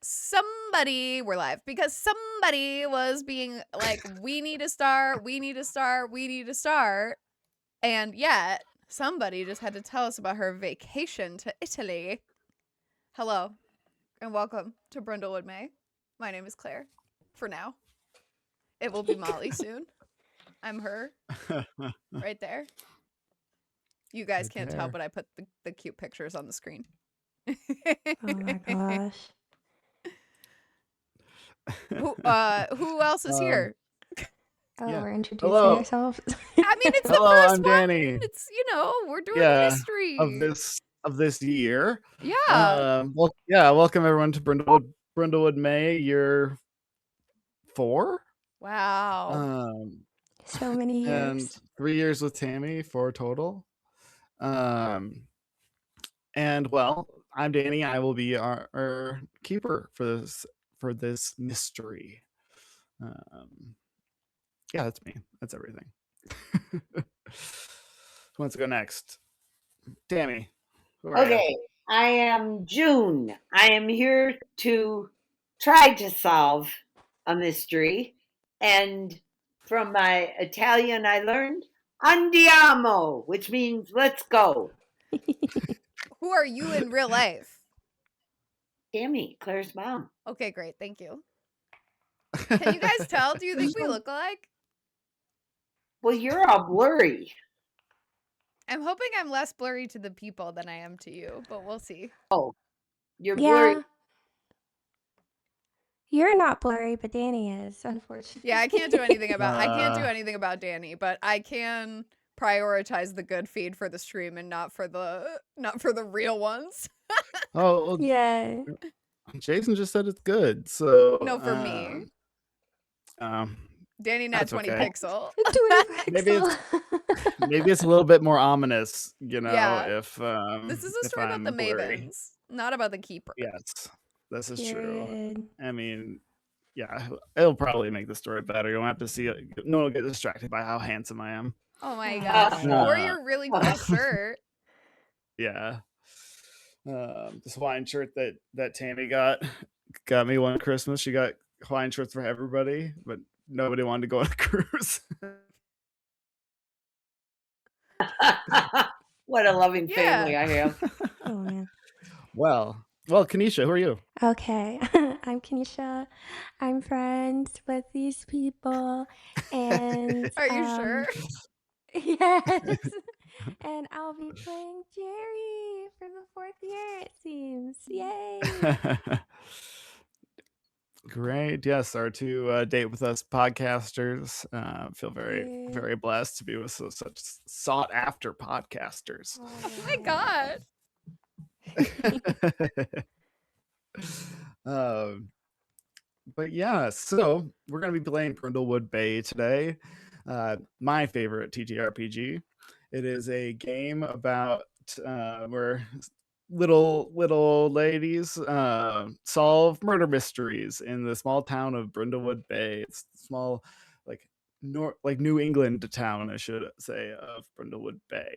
we're live because somebody was being like, we need to start. And yet somebody just had to tell us about her vacation to Italy. Hello and welcome to Brindlewood May. My name is Claire. For now. It will be Molly soon. I'm her. Right there. You guys can't tell, but I put the cute pictures on the screen. Oh my gosh. Who else is here? Oh, Yeah. we're introducing Hello. ourselves. I mean, it's Hello, the first I'm one. Danny. It's, we're doing mystery. Of this year. Yeah. Welcome everyone to Brindlewood May, year 4. Wow. So many years. And 3 years with Tammy, 4 total. And well, I'm Danny. I will be our keeper for this mystery. Yeah, that's me. That's everything. Who wants to go next? Tammy. Who are you? Okay, I am June. I am here to try to solve a mystery. And from my Italian, I learned andiamo, which means let's go. Who are you in real life? Tammy, Claire's mom. Okay, great. Thank you. Can you guys tell? Do you think we look alike? Well, you're all blurry. I'm hoping I'm less blurry to the people than I am to you, but we'll see. Oh, you're blurry. Yeah. You're not blurry, but Danny is, unfortunately. Yeah, I can't do anything about Danny, but I can prioritize the good feed for the stream and not for the real ones. Oh, well, Yeah. Jason just said it's good. So No, for me. Danny Nat 20 okay. pixel. Maybe it's a little bit more ominous, Yeah. if This is a story about the Mavens, not about the keepers. Yes, this is true. Period. I mean, yeah, it'll probably make the story better. You'll have to see it. No one will get distracted by how handsome I am. Oh my gosh. Or your really cool shirt. Yeah. This Hawaiian shirt that Tammy got me one Christmas. She got Hawaiian shirts for everybody, but nobody wanted to go on a cruise. What a loving family I have. Oh, man. Well, Kanisha, who are you? Okay. I'm Kanisha. I'm friends with these people. And Are you sure? Yes. And I'll be playing Jerry for the 4th year, it seems. Yay. Great. Yes, our 2 Date With Us podcasters. Feel very, very blessed to be with such sought after podcasters. Oh my god. But yeah, so we're going to be playing Brindlewood Bay today. My favorite TTRPG. It is a game about where little ladies solve murder mysteries in the small town of Brindlewood Bay. It's small, like New England town, I should say, of Brindlewood Bay.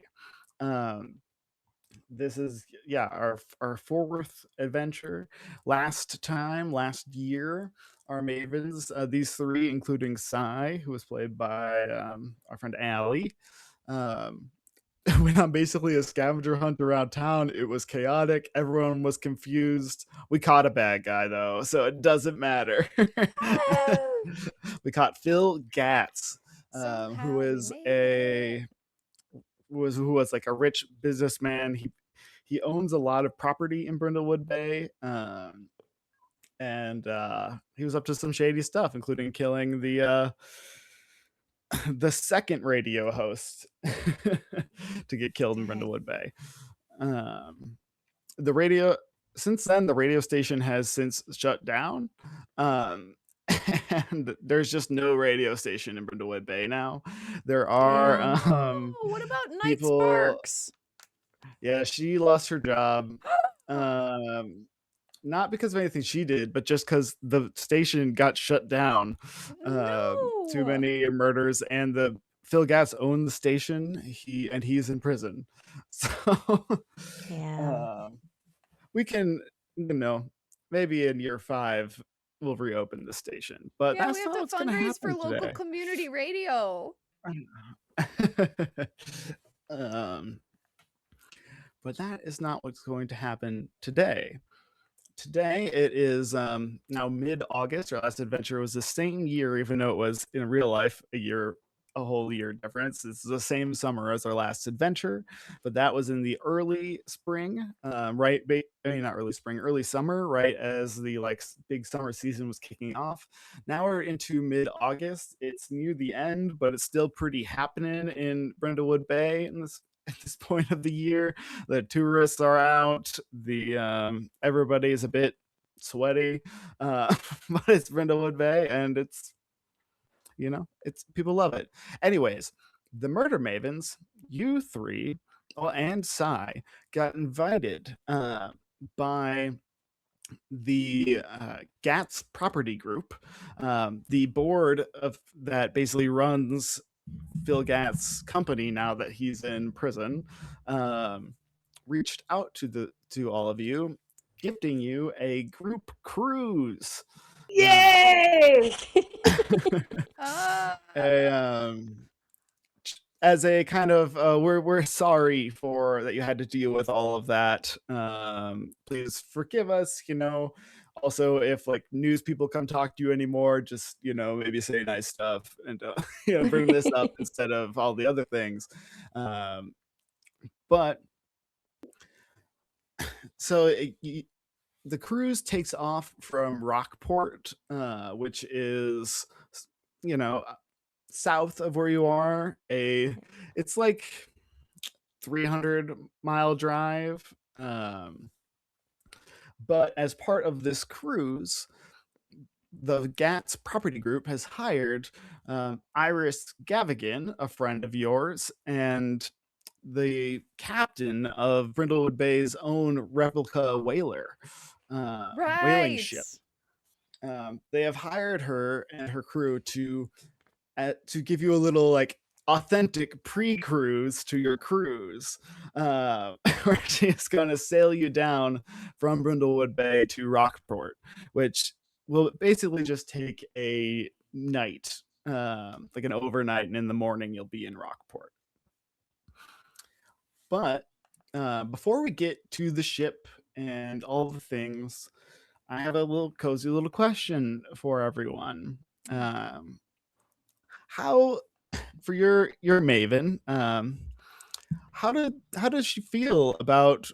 This is our 4th adventure. Last year, our mavens, these 3, including Sai, who was played by our friend Allie, went on basically a scavenger hunt around town. It was chaotic. Everyone was confused. We caught a bad guy though, so it doesn't matter. We caught Phil Gatz, who was like a rich businessman. He owns a lot of property in Brindlewood Bay, and he was up to some shady stuff, including killing the second radio host to get killed in Brindlewood Bay. Since then, the radio station has since shut down. And there's just no radio station in Brindlewood Bay now. There are what about Night Sparks? Yeah, she lost her job. Not because of anything she did, but just because the station got shut down. Too many murders, and Phil Gatz owned the station. He's in prison. So yeah. We can, maybe in year 5 we'll reopen the station. But Yeah, we that's have not to what's going to fundraise for happen local today. community radio. um, but that is not what's going to happen today. Today it is now mid-August. Our last adventure was the same year, even though it was in real life a whole year difference. It's the same summer as our last adventure, but that was in the early spring, not early spring, early summer, right as the big summer season was kicking off. Now we're into mid-August. It's near the end, but it's still pretty happening in Brindlewood Bay in this at this point of the year. The tourists are out. The everybody's a bit sweaty, but it's Brindlewood Bay, and it's people love it. Anyways, the Murder Mavens, you three, and Sai got invited by the Gats Property Group, the board of that basically runs Phil Gatt's company now that he's in prison, reached out to all of you, gifting you a group cruise. Yay! As a kind of we're sorry for that you had to deal with all of that. Please forgive us. Also, if news people come talk to you anymore, just maybe say nice stuff and bring this up instead of all the other things. But so the cruise takes off from Rockport, which is south of where you are. It's like 300-mile drive. But as part of this cruise, the Gats Property Group has hired Iris Gavigan, a friend of yours, and the captain of Brindlewood Bay's own replica whaler, whaling ship. They have hired her and her crew to give you a little authentic pre-cruise to your cruise, where she's going to sail you down from Brindlewood Bay to Rockport, which will basically just take a night, like an overnight, and in the morning you'll be in Rockport. But before we get to the ship and all the things, I have a cozy little question for everyone. How, for your Maven, how does she feel about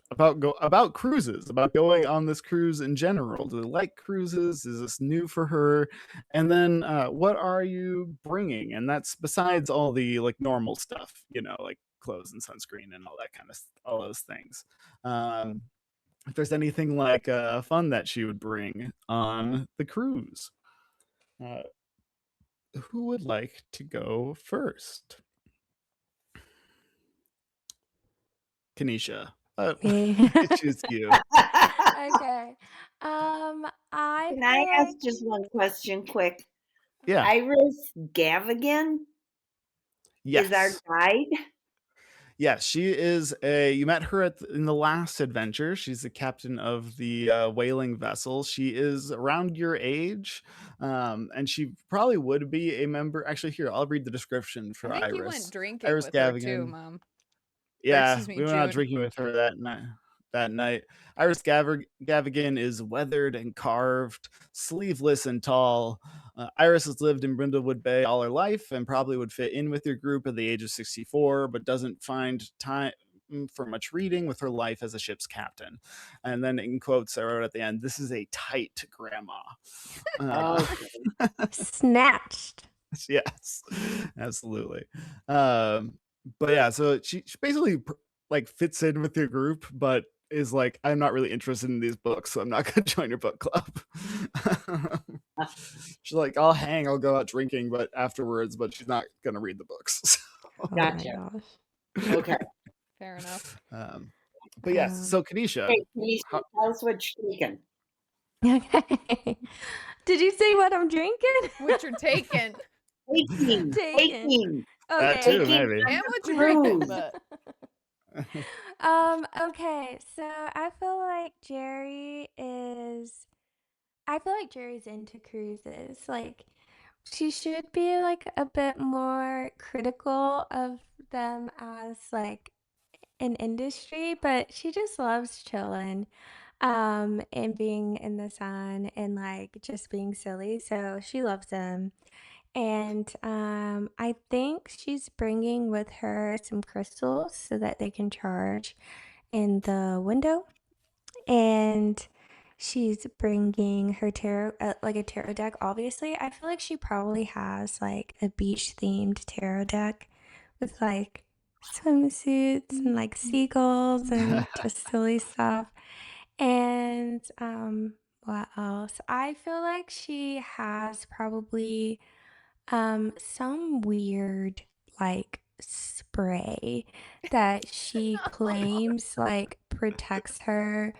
cruises, about going on this cruise in general? Do they like cruises? Is this new for her? And then what are you bringing? And that's besides all the normal stuff, like clothes and sunscreen and all that kind of all those things. If there's anything fun that she would bring on the cruise. Who would like to go first? Kanisha. I choose you. Okay. I Can I ask just one question quick? Yeah. Iris Gavigan is our guide? Yes, she is you met her in the last adventure. She's the captain of the whaling vessel. She is around your age, and she probably would be a member. Actually, here, I'll read the description for I think Iris. you went drinking Iris with Gavigan. her too, Mom. Yeah, we went out drinking with her that night. Iris Gavigan is weathered and carved, sleeveless and tall. Iris has lived in Brindlewood Bay all her life and probably would fit in with your group at the age of 64, but doesn't find time for much reading with her life as a ship's captain. And then in quotes I wrote at the end, "This is a tight grandma." Snatched. Yes, absolutely. But yeah, so she basically fits in with your group, but is I'm not really interested in these books, so I'm not gonna join your book club. She's I'll go out drinking, but afterwards, but she's not gonna read the books. Gotcha. Okay. Fair enough. But yes, so Kanisha, hey, Kanisha, tell us what you're taking. Okay. Did you say what I'm drinking? What you're taking? Taking. Okay. That too, maybe. And what you're drinking, but Okay, so I feel like Jerry is I feel like Jerry's into cruises. Like, she should be like a bit more critical of them as like an industry, but she just loves chilling, and being in the sun and like just being silly. So she loves them. And I think she's bringing with her some crystals so that they can charge in the window. And she's bringing her tarot, like a tarot deck. Obviously, I feel like she probably has like a beach themed tarot deck with like swimsuits and like seagulls and just silly stuff. And what else? I feel like she has probably some weird like spray that she claims like protects her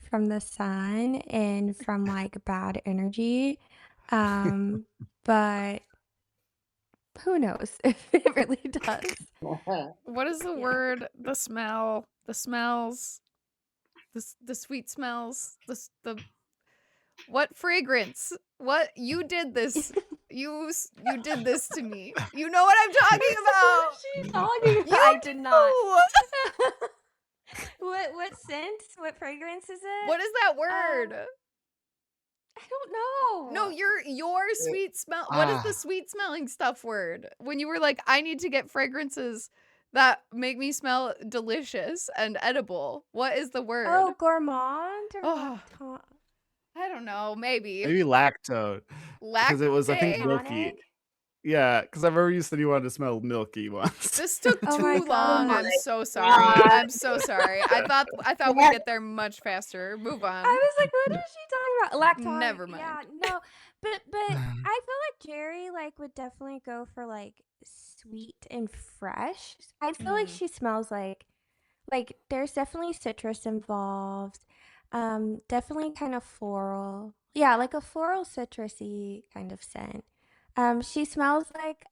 from the sun and from like bad energy. But who knows if it really does. What is the Yeah. word? The smell, the smells, the sweet smells, the what fragrance? What you did this? You did this to me. You know what I'm talking about? What is she talking about? You I did not. do. What scent? What fragrance is it? What is that word? I don't know. No, your sweet smell. What is the sweet smelling stuff word? When you were like, I need to get fragrances that make me smell delicious and edible. What is the word? Oh, gourmand or Oh. lactone? I don't know. Maybe Maybe lactose. Because it was, I think, Lactate? milky. Tonic? Yeah, because I remember you said you wanted to smell milky once. This took Oh my too long. God. I'm so sorry. I'm so sorry. I thought we'd get there much faster. Move on. I was like, what is she talking about? Lactone. Never mind. Yeah, no. But I feel like Jerry like would definitely go for like sweet and fresh. I feel like she smells like there's definitely citrus involved. Definitely kind of floral. Yeah, like a floral citrusy kind of scent. She smells like,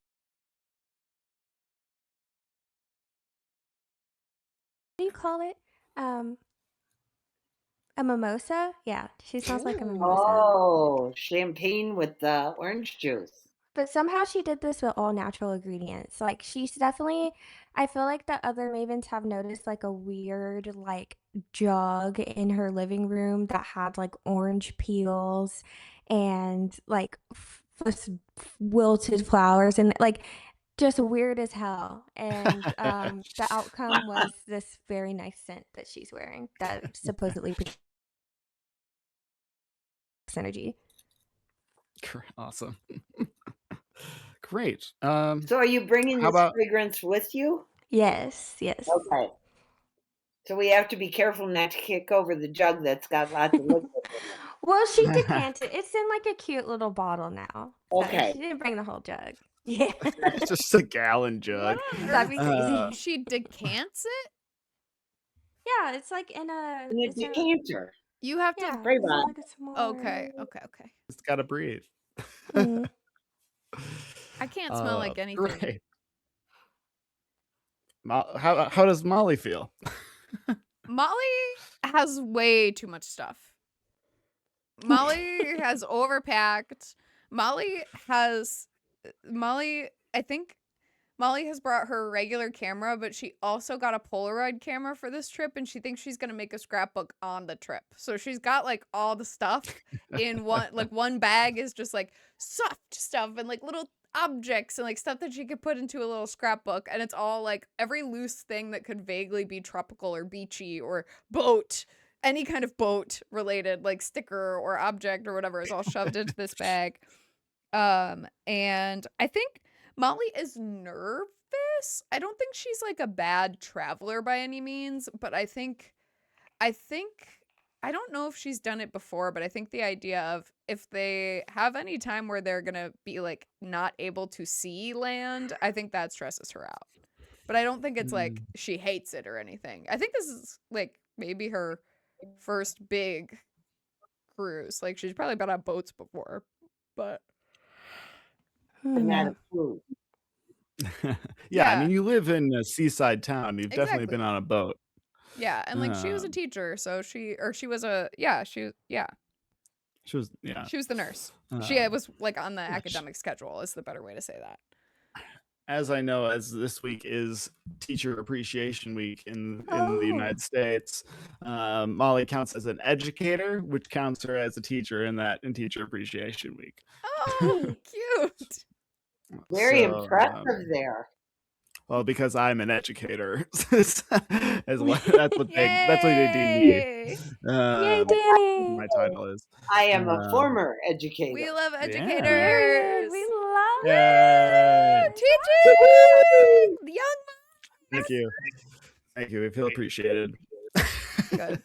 what do you call it? A mimosa? Yeah, she smells like a mimosa. Oh, champagne with the orange juice. But somehow she did this with all natural ingredients. Like she's definitely, I feel like the other mavens have noticed like a weird like jug in her living room that had like orange peels and like wilted flowers and like just weird as hell. And the outcome was this very nice scent that she's wearing that supposedly protects energy. Awesome. Great. So are you bringing How this about- fragrance with you? Yes. Okay. So we have to be careful not to kick over the jug that's got lots of liquid in it. Well, she decanted. It's in like a cute little bottle now. So Okay. she didn't bring the whole jug. Yeah. It's just a gallon jug. What on That'd be earth? crazy. She decants it? Yeah, it's like in a. In a It's a decanter. You have to. yeah. Spray It's bottle. like a small. Okay. It's got to breathe. Mhm. I can't smell like anything. Great. How does Molly feel? Molly has way too much stuff. Molly has overpacked. I think Molly has brought her regular camera, but she also got a Polaroid camera for this trip, and she thinks she's gonna make a scrapbook on the trip. So she's got like all the stuff in one bag is just like soft stuff and like little objects and like stuff that she could put into a little scrapbook, and it's all like every loose thing that could vaguely be tropical or beachy or boat, any kind of boat related like sticker or object or whatever is all shoved into this bag. And I think Molly is nervous. I don't think she's like a bad traveler by any means, but I think I don't know if she's done it before, but I think the idea of if they have any time where they're going to be like not able to see land, I think that stresses her out. But I don't think it's like she hates it or anything. I think this is like maybe her first big cruise. Like she's probably been on boats before, but But not a cruise. Yeah, I Yeah. mean, you live in a seaside town. You've definitely Exactly. been on a boat. yeah, and like she was a teacher, so she was a yeah. She was, yeah. She was the nurse. She Um, was like on the yeah, academic schedule is the better way to say that. as I know, as this week is Teacher Appreciation Week in the Oh, United States, Molly counts as an educator, which counts her as a teacher in Teacher Appreciation Week. Oh, hey. cute. Very So, impressive there. well, because I'm an educator, that's what they deem me. Yay! Yay, Um, Danny. my title is. I am a Um, former We educator. love Yeah. educators. Period. We love Yay! it. Teaching! Young Thank you. Thank you. We feel appreciated. Good.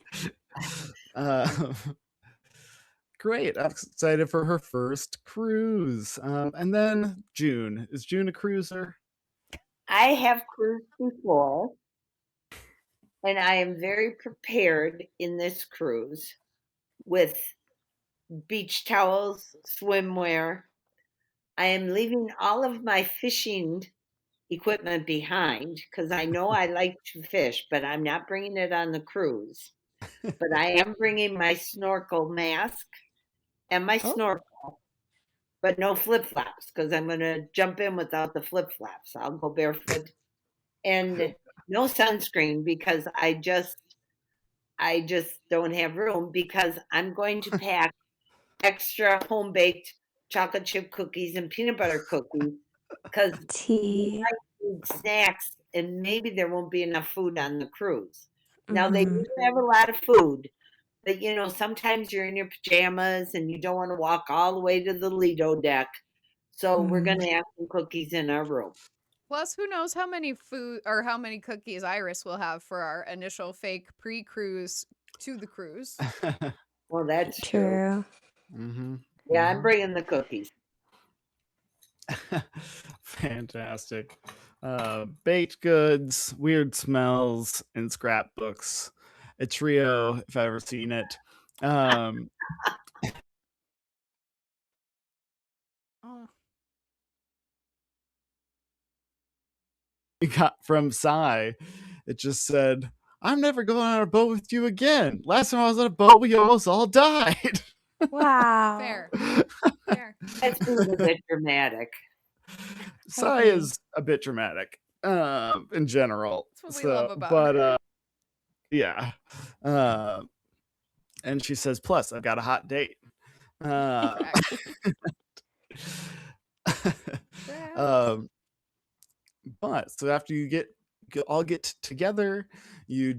Great. I'm excited for her first cruise. And then June. Is June a cruiser? I have cruised before, and I am very prepared in this cruise with beach towels, swimwear. I am leaving all of my fishing equipment behind because I know I like to fish, but I'm not bringing it on the cruise. But I am bringing my snorkel mask and my Oh. snorkel, but no flip flops because I'm going to jump in without the flip flops. I'll go barefoot and no sunscreen because I just don't have room because I'm going to pack extra home baked chocolate chip cookies and peanut butter cookies because we Tea. might need snacks and maybe there won't be enough food on the cruise. Now they Mhm. do have a lot of food, but sometimes you're in your pajamas and you don't want to walk all the way to the Lido deck. So we're going to have some cookies in our room. Plus, who knows how many food or how many cookies Iris will have for our initial fake pre-cruise to the cruise. Well, that's true. True. Yeah, I'm bringing the cookies. Fantastic. Baked goods, weird smells, and scrapbooks. A trio, if I've ever seen it. Oh, We got from Psy. It just said, I'm never going on a boat with you again. Last time I was on a boat, we almost all died. Wow. fair. Fair. That's being a bit dramatic. Psy Okay. is a bit dramatic in general. That's what we love about but yeah. And she says, plus, I've got a hot date. Correct. But so after you all get together, you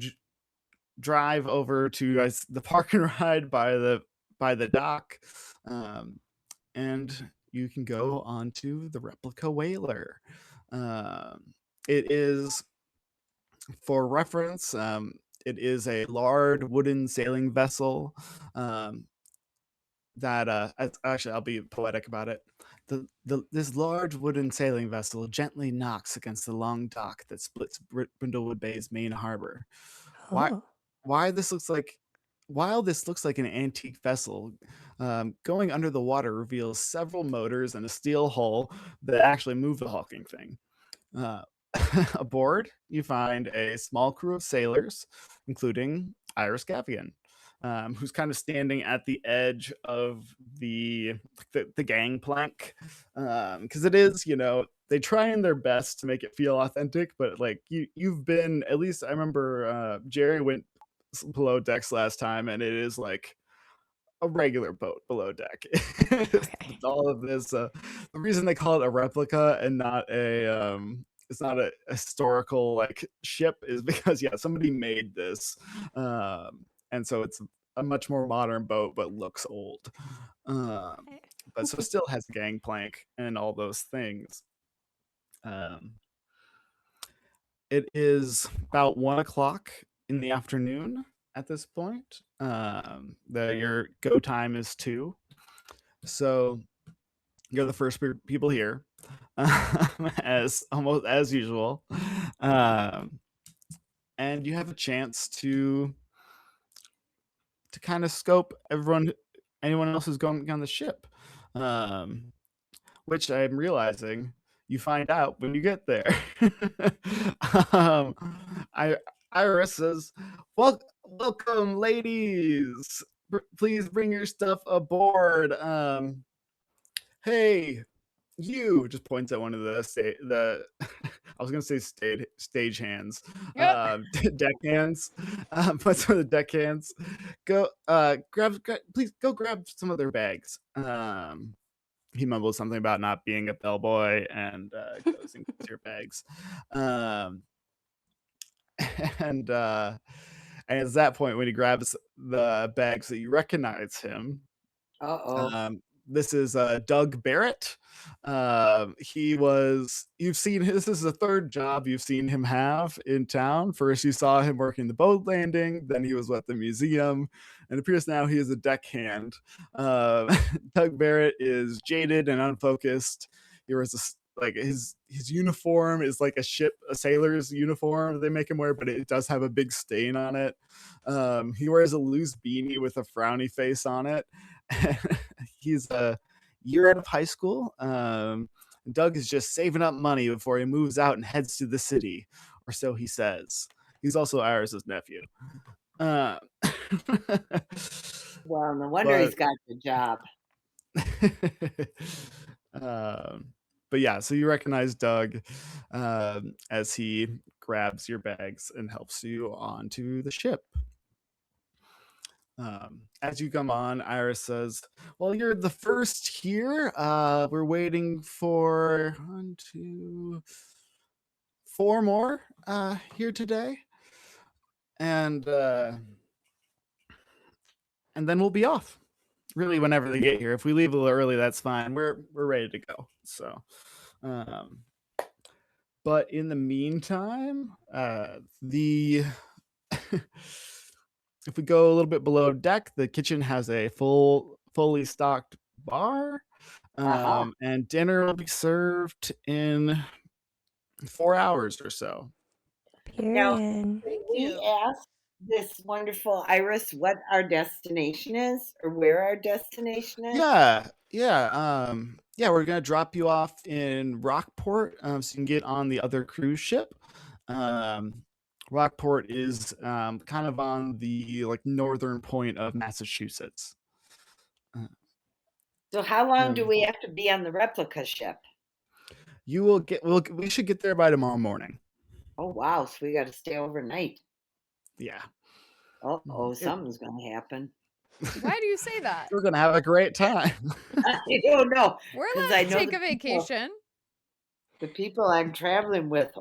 drive over to the park and ride by the dock, and you can go onto the replica whaler. It is, for reference, it is a large wooden sailing vessel that actually I'll be poetic about it. This large wooden sailing vessel gently knocks against the long dock that splits Brindlewood Bay's main harbor. Why Oh. why this looks like While this looks like an antique vessel, going under the water reveals several motors and a steel hull that actually move the hulking thing. Uh, Aboard, you find a small crew of sailors, including Iris Gavian, who's kind of standing at the edge of the gangplank, because it is, they trying their best to make it feel authentic, but like you've been, at least I remember Jerry went below decks last time, and it is like a regular boat below deck. Okay. All of this, the reason they call it a replica and not it's not a historical like ship is because somebody made this, and so it's a much more modern boat but looks old, but so it still has a gangplank and all those things. It is about 1 o'clock in the afternoon at this point. Your go time is 2, so you're the first people here, as almost as usual, and you have a chance to kind of scope anyone else who's going on the ship, which I'm realizing you find out when you get there. um, Iris says, "Welcome, ladies. please bring your stuff aboard. Hey, you just points at one of the I was gonna say stage hands, Yep. deck hands. Puts one of the deck hands. Go, please go grab some of their bags. He mumbles something about not being a bellboy and goes and gets your bags. Um, and it's that point when he grabs the bags that you recognize him. Uh-oh. This is Doug Barrett. You've seen this is the third job you've seen him have in town. First, you saw him working the boat landing, then he was at the museum, and it appears now he is a deckhand. Doug Barrett is jaded and unfocused. He wears like his uniform is like a sailor's uniform they make him wear, but it does have a big stain on it. He wears a loose beanie with a frowny face on it. He's a year out of high school. Doug is just saving up money before he moves out and heads to the city, or so he says. He's also Iris's nephew. Well, no wonder he's got the job. But yeah, so you recognize Doug as he grabs your bags and helps you onto the ship. As you come on, Iris says, well, you're the first here. We're waiting for 1, 2, 4 more here today. And then we'll be off. Really, whenever they get here. If we leave a little early, that's fine. We're ready to go. So but in the meantime, if we go a little bit below deck, the kitchen has a fully stocked bar, and dinner will be served in 4 hours or so. Period. Now, Thank we you. asked this wonderful Iris what our destination is, or where our destination is. Yeah, we're gonna drop you off in Rockport, so you can get on the other cruise ship. Rockport is kind of on the northern point of Massachusetts. So how long do we have to be on the replica ship? We should get there by tomorrow morning. Oh wow, so we got to stay overnight. Yeah. Oh, something's gonna happen. Why do you say that? We're gonna have a great time. I don't know. We're 'Cause allowed I to know take the a people- vacation. The people I'm traveling with.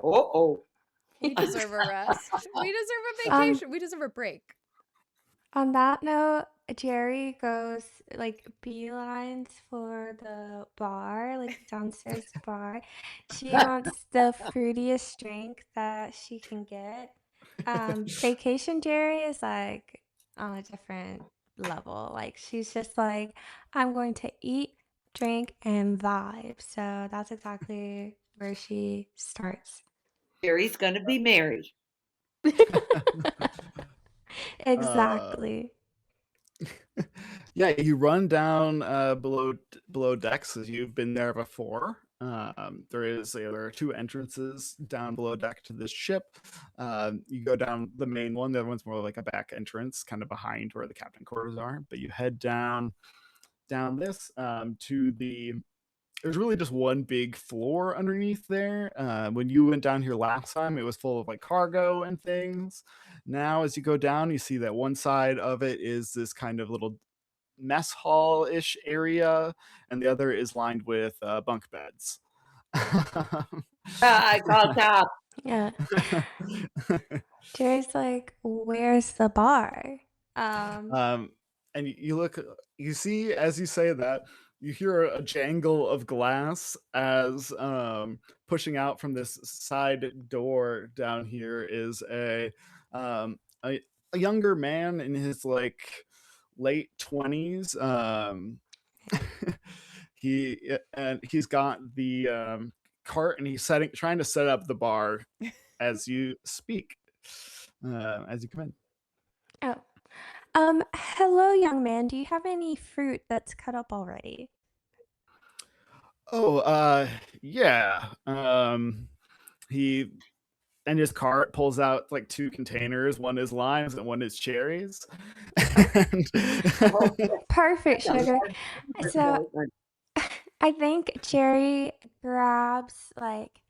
We deserve a rest. We deserve a vacation. We deserve a break. On that note, Jerry goes beelines for the bar, downstairs bar. She wants the fruitiest drink that she can get. Vacation Jerry is on a different level. She's just I'm going to eat, drink, and vibe. So that's exactly where she starts. Jerry's gonna be married. Exactly. Yeah, you run down below decks as you've been there before. There are 2 entrances down below deck to this ship. You go down the main one. The other one's more like a back entrance, kind of behind where the captain quarters are. But you head down this to the. There's really just one big floor underneath there. When you went down here last time, it was full of cargo and things. Now, as you go down, you see that one side of it is this kind of little mess hall-ish area, and the other is lined with bunk beds. I call top. Yeah. Jerry's where's the bar? And you see, as you say that, you hear a jangle of glass as pushing out from this side door down here is a younger man in his late 20s. He's got the cart, and he's trying to set up the bar as you speak, as you come in. Hello, young man. Do you have any fruit that's cut up already? Oh, yeah. He and his cart pulls out 2 containers. One is limes and one is cherries. And Oh, Perfect, that's a sugar. large So one. I think Jerry grabs like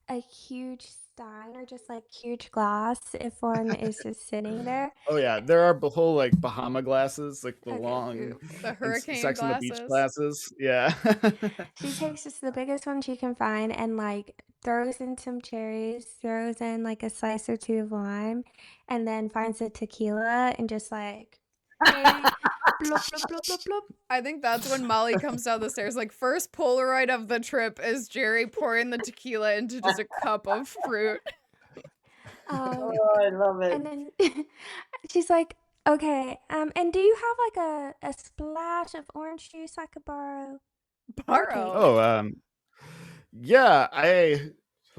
a huge stein or just like huge glass if one is just sitting there. oh yeah, there are the whole like Bahama glasses, like the Okay, long cool. The and hurricane Sex on the Beach glasses. glasses. Yeah. She takes just the biggest one she can find and like throws in some cherries, throws in like a slice or two of lime, and then finds a tequila and just like, hey, blub, blub, blub, blub, blub. I think that's when Molly comes down the stairs. Like, first Polaroid of the trip is Jerry pouring the tequila into just a cup of fruit. Um, Oh, I love it. and then she's like, okay, and do you have like a splash of orange juice I could borrow? Borrow. Oh, yeah,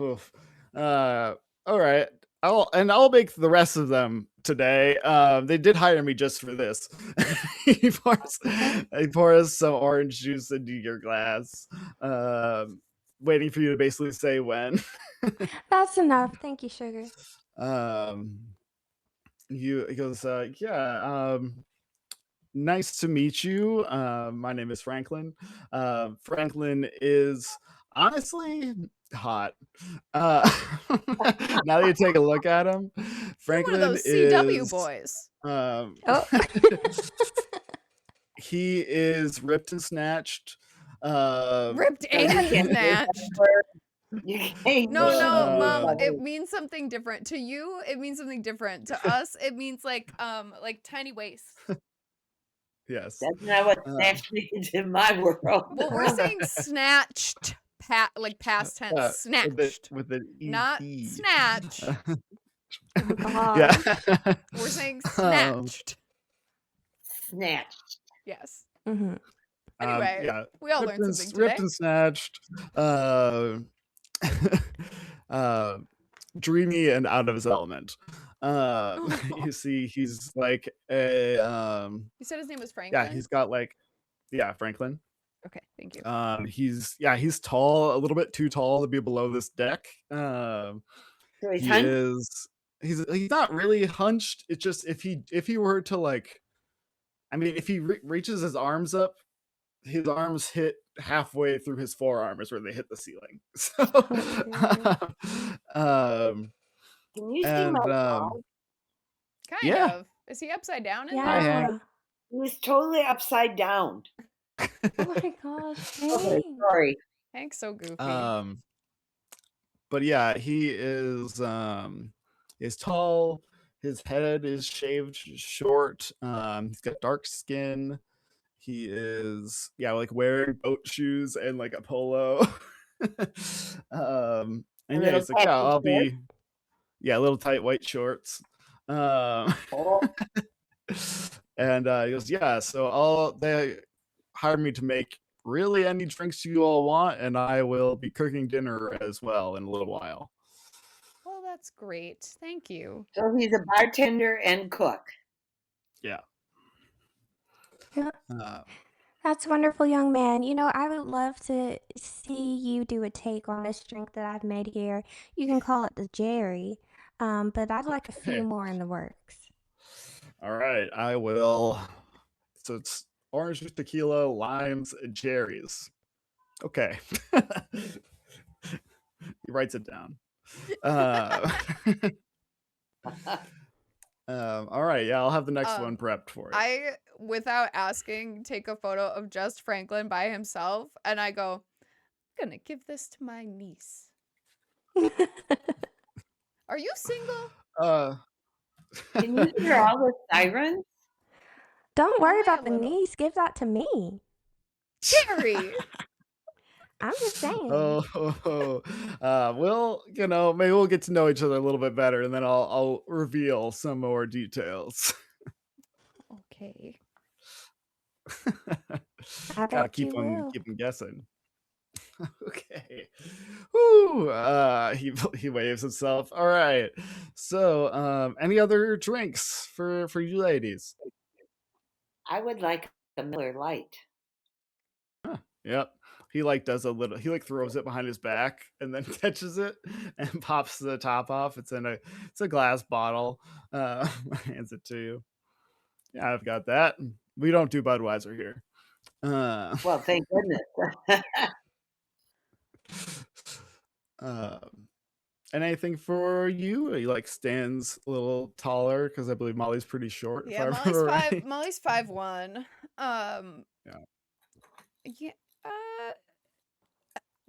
oof. All right. I'll make the rest of them today. They did hire me just for this. Okay. He pours some orange juice into your glass. Waiting for you to basically say when. That's enough. Thank you, sugar. um he goes, yeah, nice to meet you. My name is Franklin. Franklin is honestly hot. Uh, now that you take a look at him, You're one of Franklin those CW is boys. um, Oh. he is ripped and snatched. Ripped So you and can't use that snatched. word. You can't No, use no, that Mom. Uh, It word. means something different. To you, it means something different. To us, it means like tiny waist. yes. That's not what Uh, snatch means in my world. Well, we're Oh. saying snatched, like past tense, with snatched, an not ED. snatch. Oh God. Yeah. We're saying Um, snatched. Snatched. Yes. Mm-hmm. Anyway, yeah, we all ripped learned and something ripped today. and snatched, uh, uh, dreamy and out of his element. You see, he's like a You said his name was yeah, Franklin? he's got like Franklin. Okay, thank you. He's tall, a little bit too tall to be below this deck. So he's He hunched. is he's not really hunched. It's just if he were to like, I mean, if he reaches his arms up, his arms hit halfway through his forearm is where they hit the ceiling. So, Can you see my and dog? Kind yeah, of. Is he upside down in hi there? Hank. Yeah. He was totally upside down. Oh my gosh. Okay, Dang. sorry. Hank's so goofy. But yeah, he is tall. His head is shaved short. He's got dark skin. He is like wearing boat shoes and like a polo. A And yeah, little he's like, yeah, tacky I'll short. be little tight white shorts. Oh, And he goes, yeah, so they hired me to make really any drinks you all want, and I will be cooking dinner as well in a little while. Well, that's great. Thank you. so he's a bartender and cook. Yeah. Yeah. Uh, That's a wonderful, young man. You know, I would love to see you do a take on this drink that I've made here. You can call it the Jerry, but I'd like a few Okay. more in the works. all right, I will. So it's orange juice, tequila, limes, and cherries. Okay. He writes it down. All right, yeah, I'll have the next one prepped for you. I, without asking, take a photo of just Franklin by himself, and I go, I'm gonna give this to my niece. Are you single? Can you hear all the sirens? Don't worry Only a about the little. niece. Give that to me. Jerry! I'm just saying. Well, maybe we'll get to know each other a little bit better, and then I'll reveal some more details. Okay. I Gotta bet you keep them will. guessing. Okay. Woo! He waves himself. All right. So, any other drinks for you ladies? I would like a Miller Lite. Yep. He like does a little. He like throws it behind his back and then catches it and pops the top off. It's a glass bottle. Hands it to you. Yeah, I've got that. We don't do Budweiser here. Well, thank goodness. And anything for you? You like stands a little taller because I believe Molly's pretty short. If Yeah, I remember right. Molly's 5'1". Yeah. Yeah.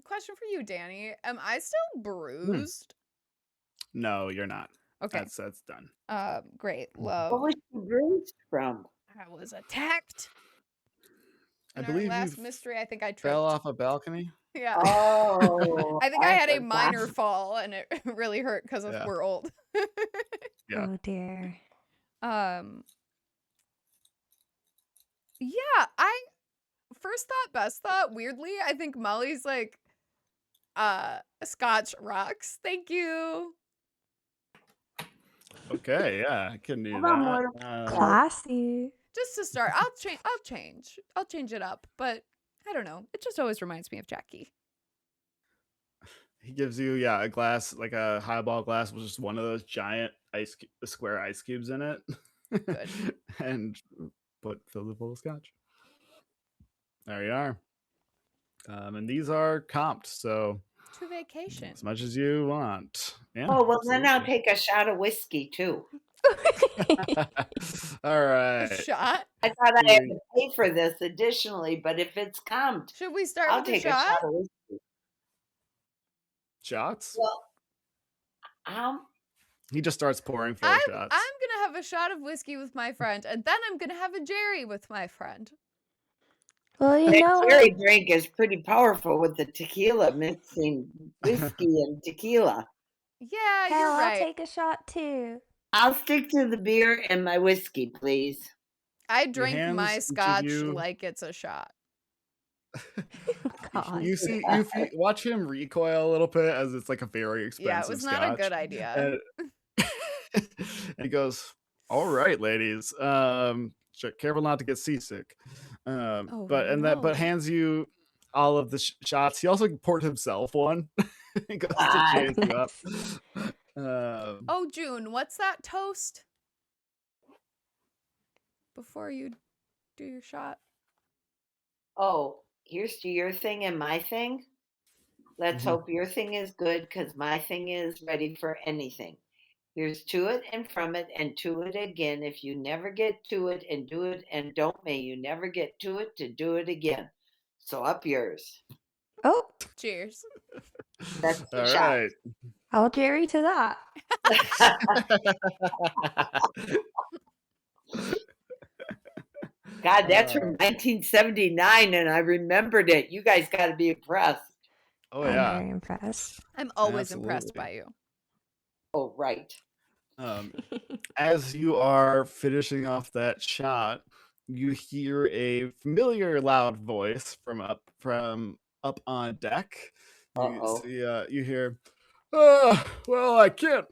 Question for you, Danny. Am I still bruised? No, you're not. Okay. That's done. Great. What Love. was you bruised from? I was attacked. I In our believe you last mystery, I think I tripped. fell off a balcony. Yeah. Oh, I think I had a forgot. minor fall, and it really hurt because Yeah. we're old. Yeah. Oh dear. Yeah, I first thought, best thought, weirdly, I think Molly's like Scotch rocks. Thank you. Okay, yeah, I can do How about more? that. Classy. Just to start, I'll change it up, but I don't know. It just always reminds me of Jackie. He gives you a glass, like a highball glass with just one of those giant square ice cubes in it. Good. And fill it full of scotch. There you are. And these are comped, so To vacation. as much as you want. Yeah. Oh, well, then I'll absolutely. take a shot of whiskey too. All right. A shot? I thought I had to pay for this additionally, but if it's comped, Should we start I'll with a take a shot? shot of whiskey. Shots? Well, He just starts pouring 4 I'm shots. gonna have a shot of whiskey with my friend, and then I'm gonna have a Jerry with my friend. Well, you that know Jerry what? drink is pretty powerful with the tequila, mixing whiskey and tequila. Yeah, Hell, you're I'll right. take a shot too. I'll stick to the beer and my whiskey, please. I drink hands, my each of scotch you- like it's a shot. God. You watch him recoil a little bit as it's like a very expensive Yeah, it was not scotch. a good idea. And he goes, "All right, ladies, careful not to get seasick." But hands you all of the shots. He also poured himself one. He goes to chase you up. Oh, June, what's that toast? Before you do your shot. Oh, here's to your thing and my thing. Let's Mhm. hope your thing is good because my thing is ready for anything. Here's to it and from it and to it again. If you never get to it and do it and don't, may you never get to it to do it again. So up yours. Oh, Cheers. That's the All shot. right. I'll Jerry to that. God, that's from 1979, and I remembered it. You guys got to be impressed. Oh I'm yeah. very impressed. I'm always impressed by Absolutely. you. Oh, right. As you are finishing off that shot, you hear a familiar loud voice from up on deck. Uh-oh. You hear, well, I can't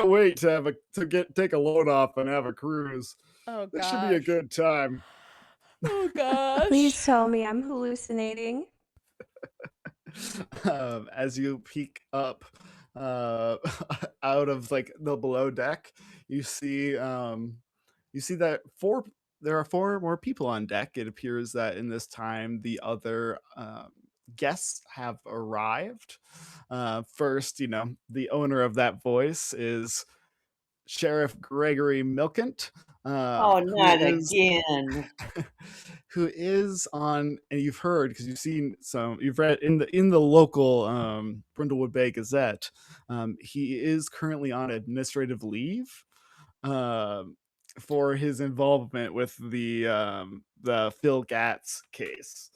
wait to take a load off and have a cruise. Oh, This should be a good time. Oh, gosh. Please tell me I'm hallucinating. As you peek up out of like the below deck, you see that there are 4 more people on deck. It appears that in this time the other guests have arrived. First, the owner of that voice is Sheriff Gregory Milkent. Oh, not again. Who is on, and you've heard because you've read in the local Brindlewood Bay Gazette. He is currently on administrative leave for his involvement with the Phil Gatz case.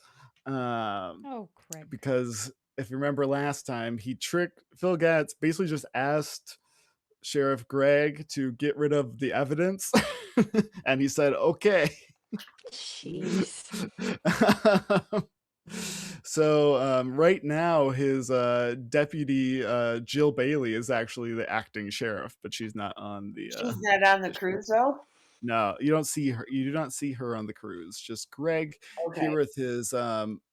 Oh, Craig. Because if you remember last time, he tricked Phil Gatz, basically just asked Sheriff Greg to get rid of the evidence, and he said, "Okay." Jeez. So right now, his deputy Jill Bailey is actually the acting sheriff, but she's not on the. She's not on the cruise, though? No, you don't see her. You do not see her on the cruise. Just Greg here with his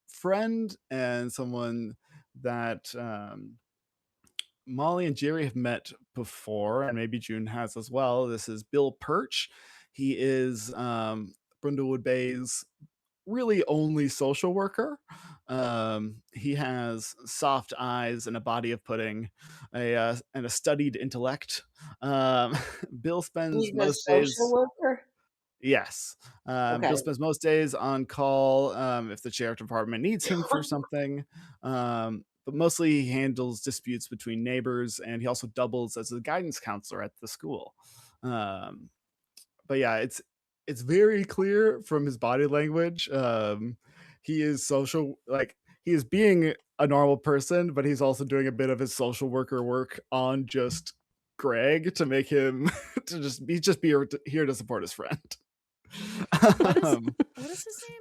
friend and someone that Molly and Jerry have met before, and maybe June has as well. This is Bill Perch. He is Brindlewood Bay's really only social worker. He has soft eyes and a body of pudding, and a studied intellect. Um, Bill spends He's a most social days. worker. Yes. Okay. Bill spends most days on call if the sheriff department needs him for something. But mostly he handles disputes between neighbors, and he also doubles as a guidance counselor at the school. Um, but yeah, it's very clear from his body language. He is social, like he is being a normal person, but he's also doing a bit of his social worker work on just Greg to make him to just be here to support his friend. What is um, what is his name?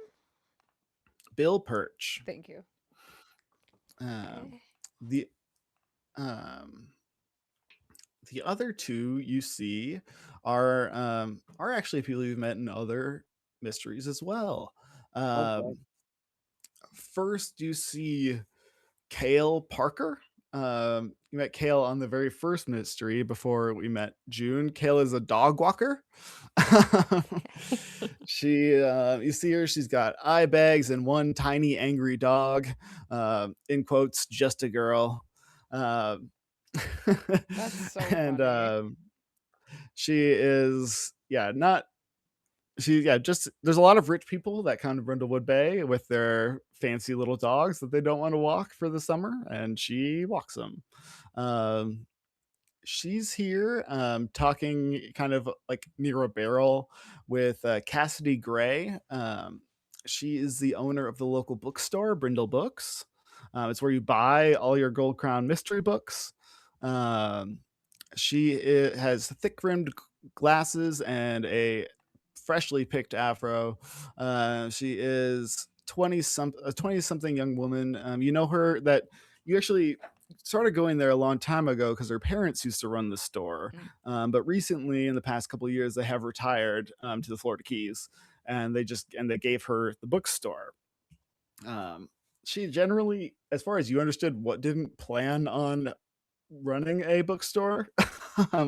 Bill Perch. Thank you. Um, the um, the other two you see are actually people you've met in other mysteries as well. Okay. First, you see Kale Parker. You met Kale on the very first mystery before we met June. Kale is a dog walker. You see her. She's got eye bags and one tiny angry dog. In quotes, just a girl. Um, That's so and funny. she is, not just there's a lot of rich people that come to Brindlewood Bay with their fancy little dogs that they don't want to walk for the summer, and she walks them. Um, she's here talking kind of like near a barrel with Cassidy Gray. She is the owner of the local bookstore, Brindle Books. It's where you buy all your Gold Crown mystery books. Um, has thick rimmed glasses and a freshly picked afro. She is a 20 something young woman. You know her that you actually started going there a long time ago because her parents used to run the store. But recently, in the past couple of years, they have retired to the Florida Keys, and they gave her the bookstore. She generally, as far as you understood, what didn't plan on running a bookstore.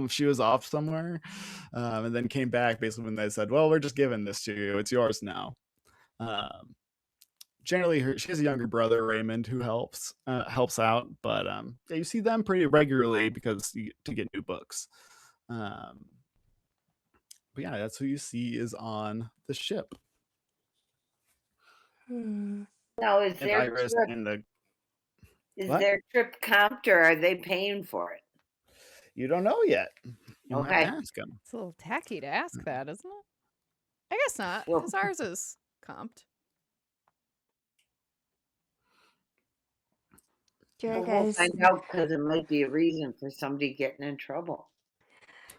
She was off somewhere, and then came back basically when they said, "Well, we're just giving this to you; it's yours now." Um, Generally, she has a younger brother, Raymond, who helps out, but yeah, you see them pretty regularly to get new books. Um, but yeah, that's who you see is on the ship. Now, is And their Iris trip and the is what? their trip comped, or are they paying for it? You don't know yet. You'll have to Okay. ask them. It's a little tacky to ask that, isn't it? I guess not, Well, because ours is comped. Jerry, we'll guys, find out because it might be a reason for somebody getting in trouble.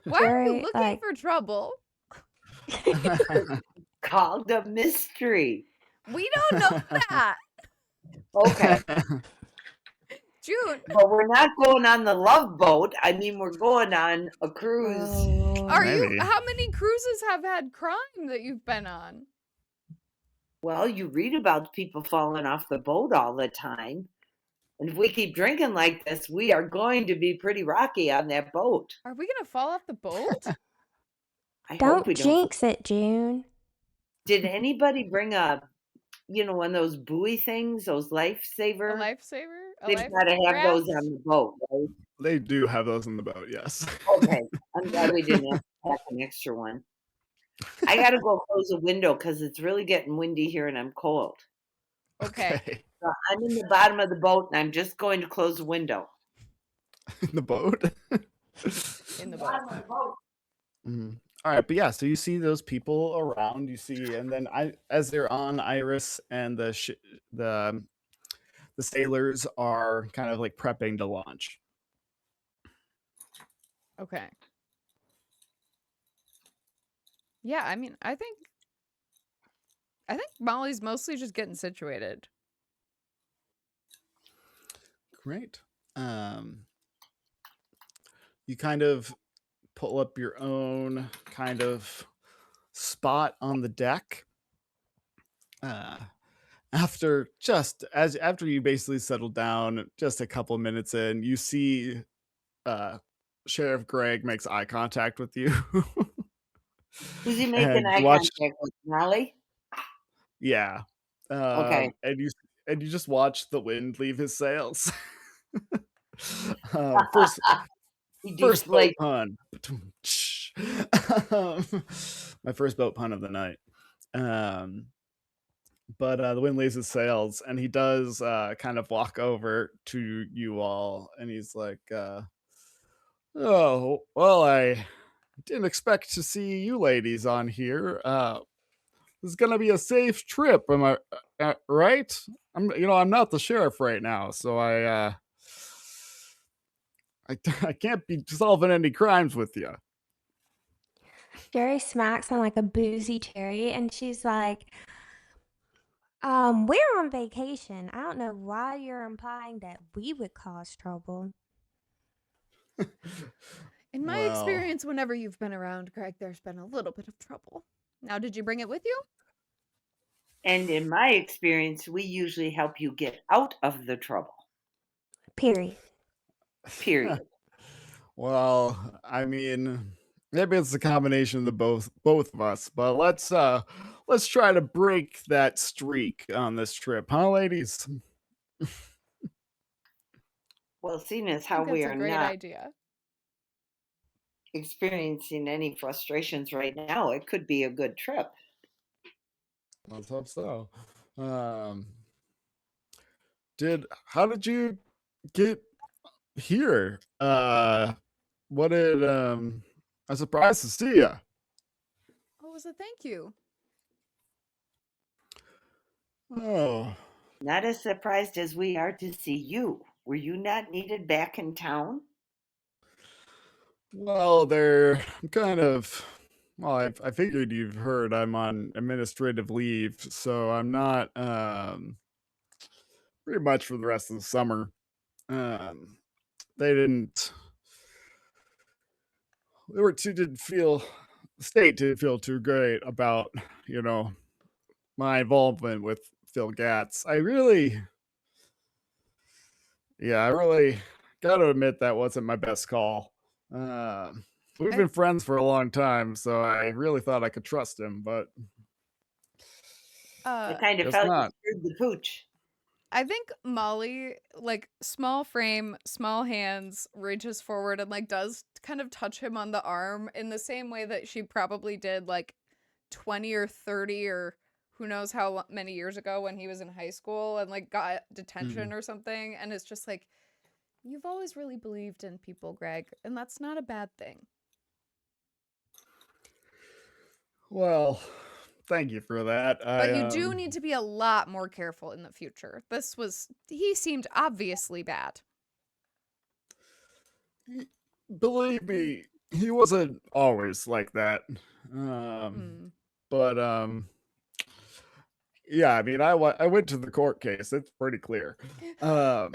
Why are you Jerry, looking like, for trouble? Called a mystery. We don't know that. Okay. June, But we're not going on the Love Boat. I mean, we're going on a cruise. are you? Maybe. How many cruises have had crime that you've been on? Well, you read about people falling off the boat all the time. And if we keep drinking like this, we are going to be pretty rocky on that boat. Are we gonna fall off the boat? I hope don't we don't. jinx it, June. Did anybody bring one of those buoy things, those A lifesaver? lifesaver? A They've life got to have those raft? on the boat, right? They do have those in the boat, yes. Okay. I'm glad we didn't have to pack an extra one. I got to go close the window because it's really getting windy here and I'm cold. Okay. So I'm in the bottom of the boat and I'm just going to close the window. In the boat. In the boat. Bottom of the boat. All right, but yeah, so you see those people around. You see, and then as they're on, Iris and the sailors are kind of like prepping to launch. Okay. Yeah, I mean, I think Molly's mostly just getting situated. Great. You kind of pull up your own kind of spot on the deck. After you basically settle down, just a couple minutes in, you see Sheriff Greg makes eye contact with you. Who's he making and eye you watch, contact with? Molly? yeah, Okay. and you just watch the wind leave his sails. First He first boat deflates. pun. um, my first boat pun of the night. Um, but the wind leaves his sails, and he does kind of walk over to you all, and he's like, "Oh, well, I didn't expect to see you ladies on here. This is gonna be a safe trip, am I right? I'm not the sheriff right now, so I can't be solving any crimes with you." Jerry smacks on like a boozy cherry and she's like, we're on vacation. I don't know why you're implying that we would cause trouble. In my Well, experience, whenever you've been around, Greg, there's been a little bit of trouble. Now, did you bring it with you? And in my experience, we usually help you get out of the trouble. Period. Period. well, I mean, maybe it's a combination of the both of us, but let's try to break that streak on this trip, huh, ladies? Well, seeing as I how think we that's are a great not idea. experiencing any frustrations right now, it could be a good trip. Let's hope so. Um, how did you get here? What did I'm surprised to see you. Oh, it was a thank you. Oh, Not as surprised as we are to see you. Were you not needed back in town? well, I'm kind of. Well, I figured you've heard I'm on administrative leave, so I'm not pretty much for the rest of the summer. Um, they didn't. They were too didn't feel. The state didn't feel too great about my involvement with Phil Gatz. I really got to admit that wasn't my best call. Uh, we've I, been friends for a long time, so I really thought I could trust him, but I uh, kind of guess felt you not. screwed the pooch. I think Molly, like small frame, small hands, reaches forward and like does kind of touch him on the arm in the same way that she probably did like 20 or 30 or who knows how many years ago when he was in high school and like got detention Mm. or something. And it's just like, you've always really believed in people, Greg, and that's not a bad thing. Well, thank you for that. But you do need to be a lot more careful in the future. He seemed obviously bad. Believe me, he wasn't always like that. Hmm. But yeah, I mean, I went to the court case. It's pretty clear. Um,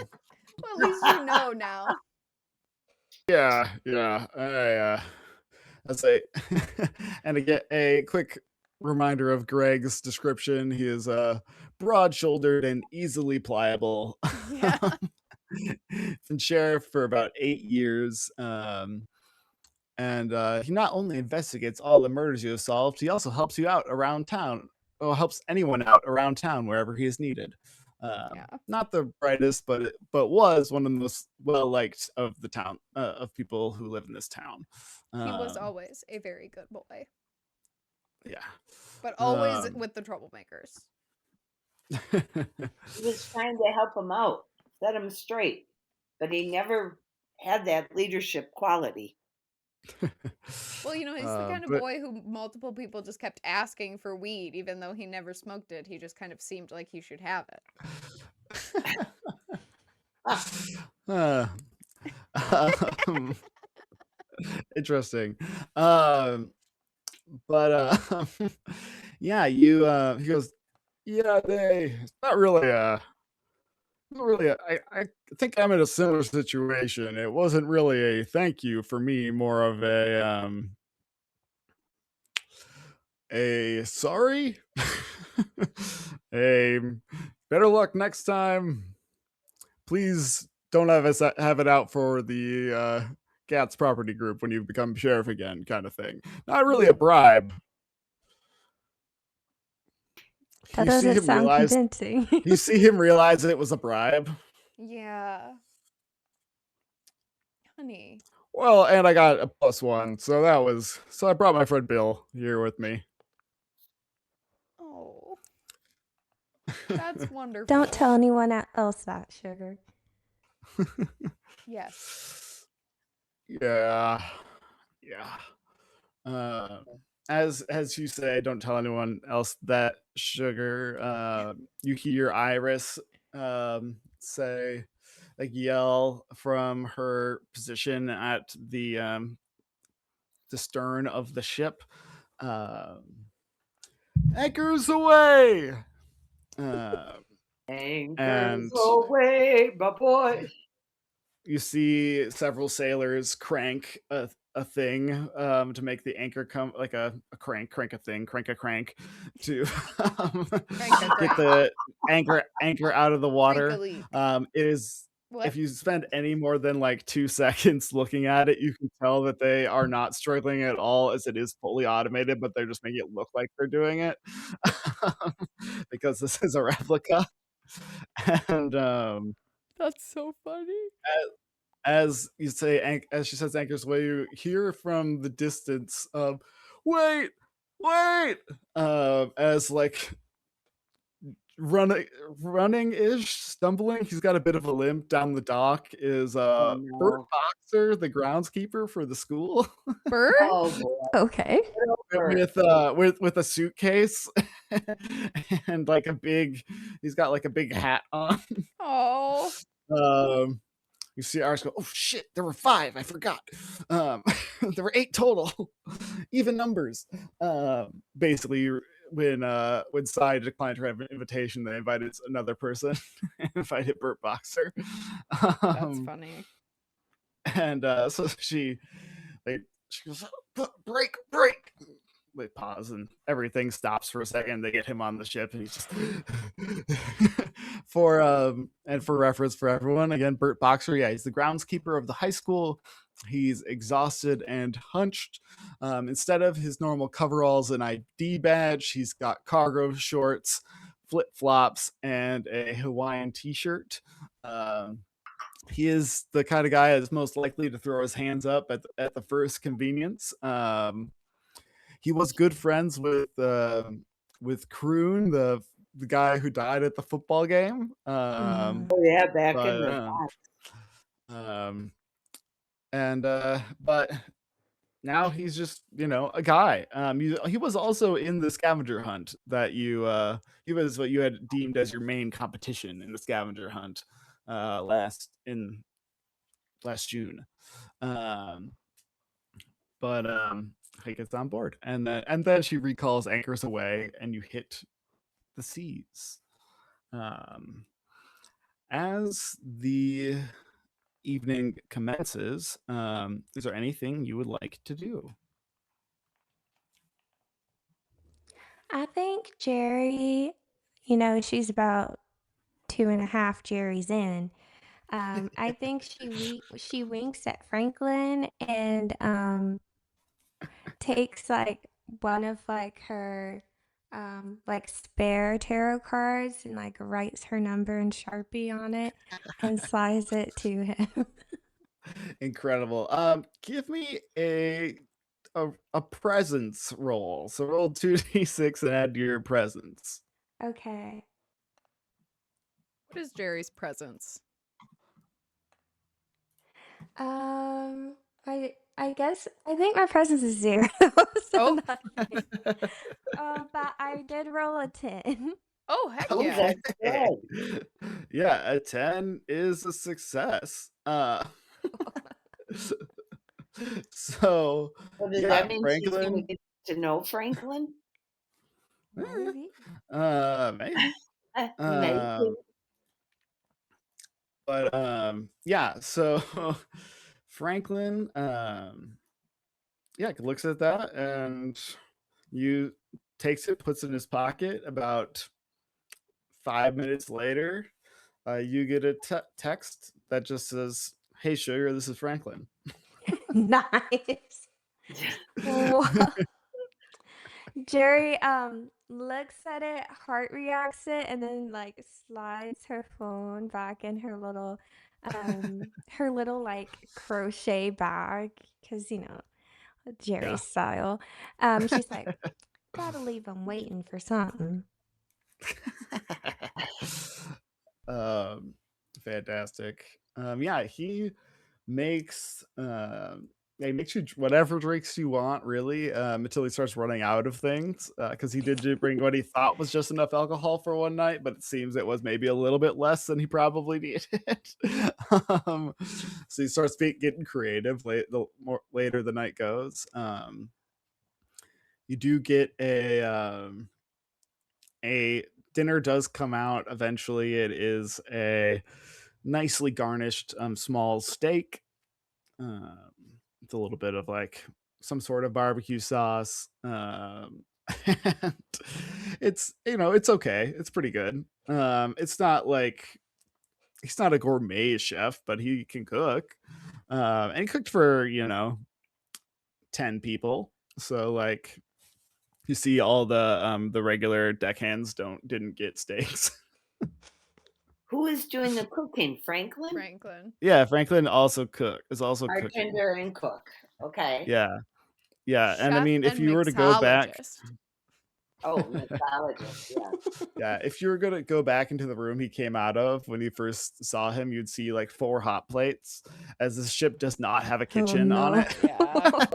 Well, at least you know now. yeah. I say, and again, a quick reminder of Greg's description. He is broad-shouldered and easily pliable. Yeah. Been sheriff for about 8 years. And he not only investigates all the murders you have solved, he also helps you out around town, or helps anyone out around town wherever he is needed. Yeah. Not the brightest, but was one of the most well liked of the town of people who live in this town. He was Um, always a very good boy, yeah. but always Um, with the troublemakers. He was trying to help him out, set him straight, but he never had that leadership quality. Well, he's the kind of but boy who multiple people just kept asking for weed, even though he never smoked it. He just kind of seemed like he should have it. uh, um, interesting. Um, but yeah, he goes, yeah, it's not really I think I'm in a similar situation. It wasn't really a thank you for me, more of a sorry. A better luck next time. Please don't have it out for the Cat's property group when you become sheriff again, kind of thing. Not really a bribe. That You see doesn't him sound realize. convincing. You see him realize it was a bribe. Yeah. Honey. Well, and I got a +1, so I brought my friend Bill here with me. Oh. That's wonderful. Don't tell anyone else that, Sugar. Yes. Yeah. As you say, don't tell anyone else that, Sugar. You hear Iris say, like, yell from her position at the stern of the ship. Anchors away! Anchors And away, my boy. you see several sailors crank a thing to make the anchor come, like a crank a thing, crank a crank to get the anchor out of the water. It is, What? if you spend any more than like 2 seconds looking at it, you can tell that they are not struggling at all, as it is fully automated, but they're just making it look like they're doing it because this is a replica. And That's so funny. as you say, as she says, anchors away, you hear from the distance, wait, as like running ish, stumbling. He's got a bit of a limp down the dock. Is Oh, Bert no. Boxer, the groundskeeper for the school, Bird? Oh, boy. Okay. with a suitcase and like he's got like a big hat on. Oh. You see Iris go, oh shit, there were 5, I forgot. There were 8 total, even numbers. Basically, when Sai declined her invitation, they invited another person, invited Bert Boxer. That's funny. And so she goes, break. They pause and everything stops for a second. They get him on the ship and he's just for reference for everyone, again, Bert Boxer, yeah, he's the groundskeeper of the high school. He's exhausted and hunched. Instead of his normal coveralls and ID badge, he's got cargo shorts, flip-flops, and a Hawaiian t-shirt. He is the kind of guy that's most likely to throw his hands up at the first convenience. He was good friends with Kroon, the guy who died at the football game. Oh, yeah, back in the But now he's just, a guy. He was also in the scavenger hunt that he was what you had deemed as your main competition in the scavenger hunt last June. He gets on board, and then she recalls anchors away, and you hit the seas. As the evening commences, is there anything you would like to do? I think Jerry, she's about 2.5 Jerry's in. I think she winks at Franklin and takes like one of like her like spare tarot cards and like writes her number in Sharpie on it and slides it to him. Incredible. Give me a presence roll. So roll 2d6 and add your presence. Okay. What is Jerry's presence? I guess I think my presence is 0. Oh. But I did roll a 10. Oh, heck Oh, yeah. that's good. Yeah, a 10 is a success. So Well, does yeah, that mean she's Franklin, going to get to know Franklin? Maybe. maybe. Maybe. But yeah, so Franklin looks at that and takes it, puts it in his pocket. About 5 minutes later, you get a text that just says, hey Sugar, this is Franklin. nice. Well, Jerry looks at it, heart reacts it, and then like slides her phone back in her little like crochet bag because Jerry Yeah. style. She's like, gotta leave him waiting for something. um, fantastic. Yeah, makes he makes you whatever drinks you want, really, until he starts running out of things. Because he did bring what he thought was just enough alcohol for one night, but it seems it was maybe a little bit less than he probably needed. So he starts getting creative later the night goes. You do get a dinner does come out eventually. It is a nicely garnished small steak. It's a little bit of like some sort of barbecue sauce. And it's okay. It's pretty good. It's not like he's not a gourmet chef, but he can cook. And he cooked for 10 people. So like you see all the regular deckhands didn't get steaks. Who is doing the cooking? Franklin? Franklin. Yeah, Franklin is also cooking. Bartender and cook. Okay. Yeah. Yeah, and I Chef mean, if and you were to go back, mixologist. Oh, mixologist. Yeah. yeah, if you were gonna go back into the room he came out of when you first saw him, you'd see like 4 hot plates, as the ship does not have a kitchen on no. it. Yeah.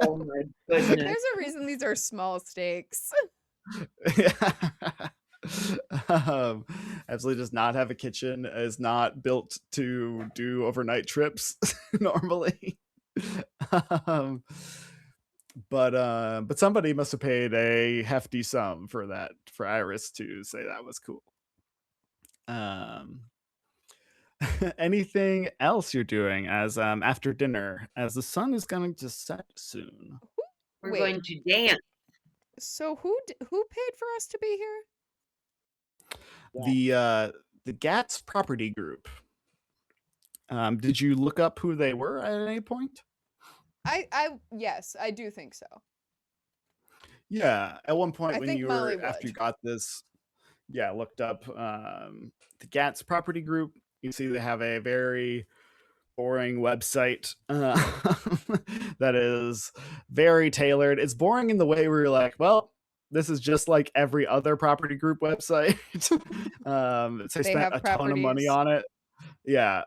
Oh my goodness. There's a reason these are small steaks. Absolutely does not have a kitchen, is not built to do overnight trips normally. um, but somebody must have paid a hefty sum for Iris to say that was cool. Anything else you're doing as after dinner, as the sun is going to set soon? We're Wait. going to dance. So who paid for us to be here? The Gats Property Group. Did you look up who they were at any point? Yes, I do think so. Yeah, at one point I when think you Molly were after you would. got this, yeah, looked up the Gats Property Group. You see they have a very boring website that is very tailored. It's boring in the way where you're like, well, this is just like every other property group website. They spent have a ton of money properties. on it. Yeah,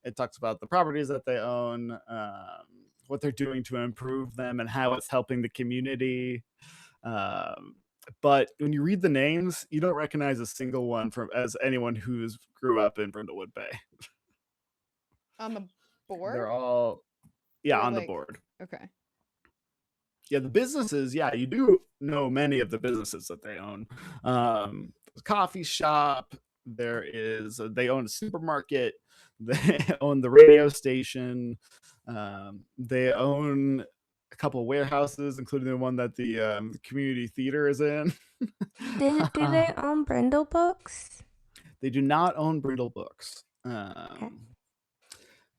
it talks about the properties that they own, what they're doing to improve them, and how it's helping the community. But when you read the names, you don't recognize a single one as anyone who's grew up in Brindlewood Bay. On the board? They're all, yeah, Or on the like- board. Okay. Yeah, the businesses, yeah, you do know many of the businesses that they own. Coffee shop, they own a supermarket, they own the radio station, they own a couple warehouses, including the one that the community theater is in. Do they own Brindle Books? They do not own Brindle Books. Okay.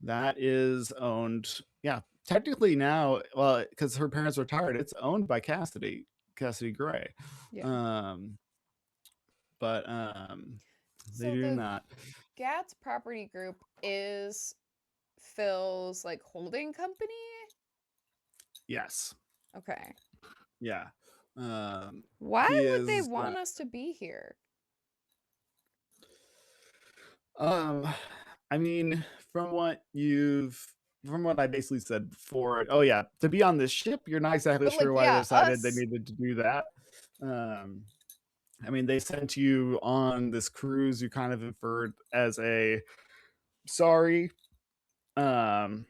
That is owned, yeah, technically now, well, because her parents retired, it's owned by Cassidy Gray. Yeah. But they So do the not. Gats Property Group is Phil's like holding company? Yes. Okay. Yeah. Why he would they is, want us to be here? I mean, from what I basically said before, oh yeah, to be on this ship, you're not exactly But, like, sure why yeah, they decided they us- needed to do that. I mean, they sent you on this cruise. You kind of inferred as a sorry, and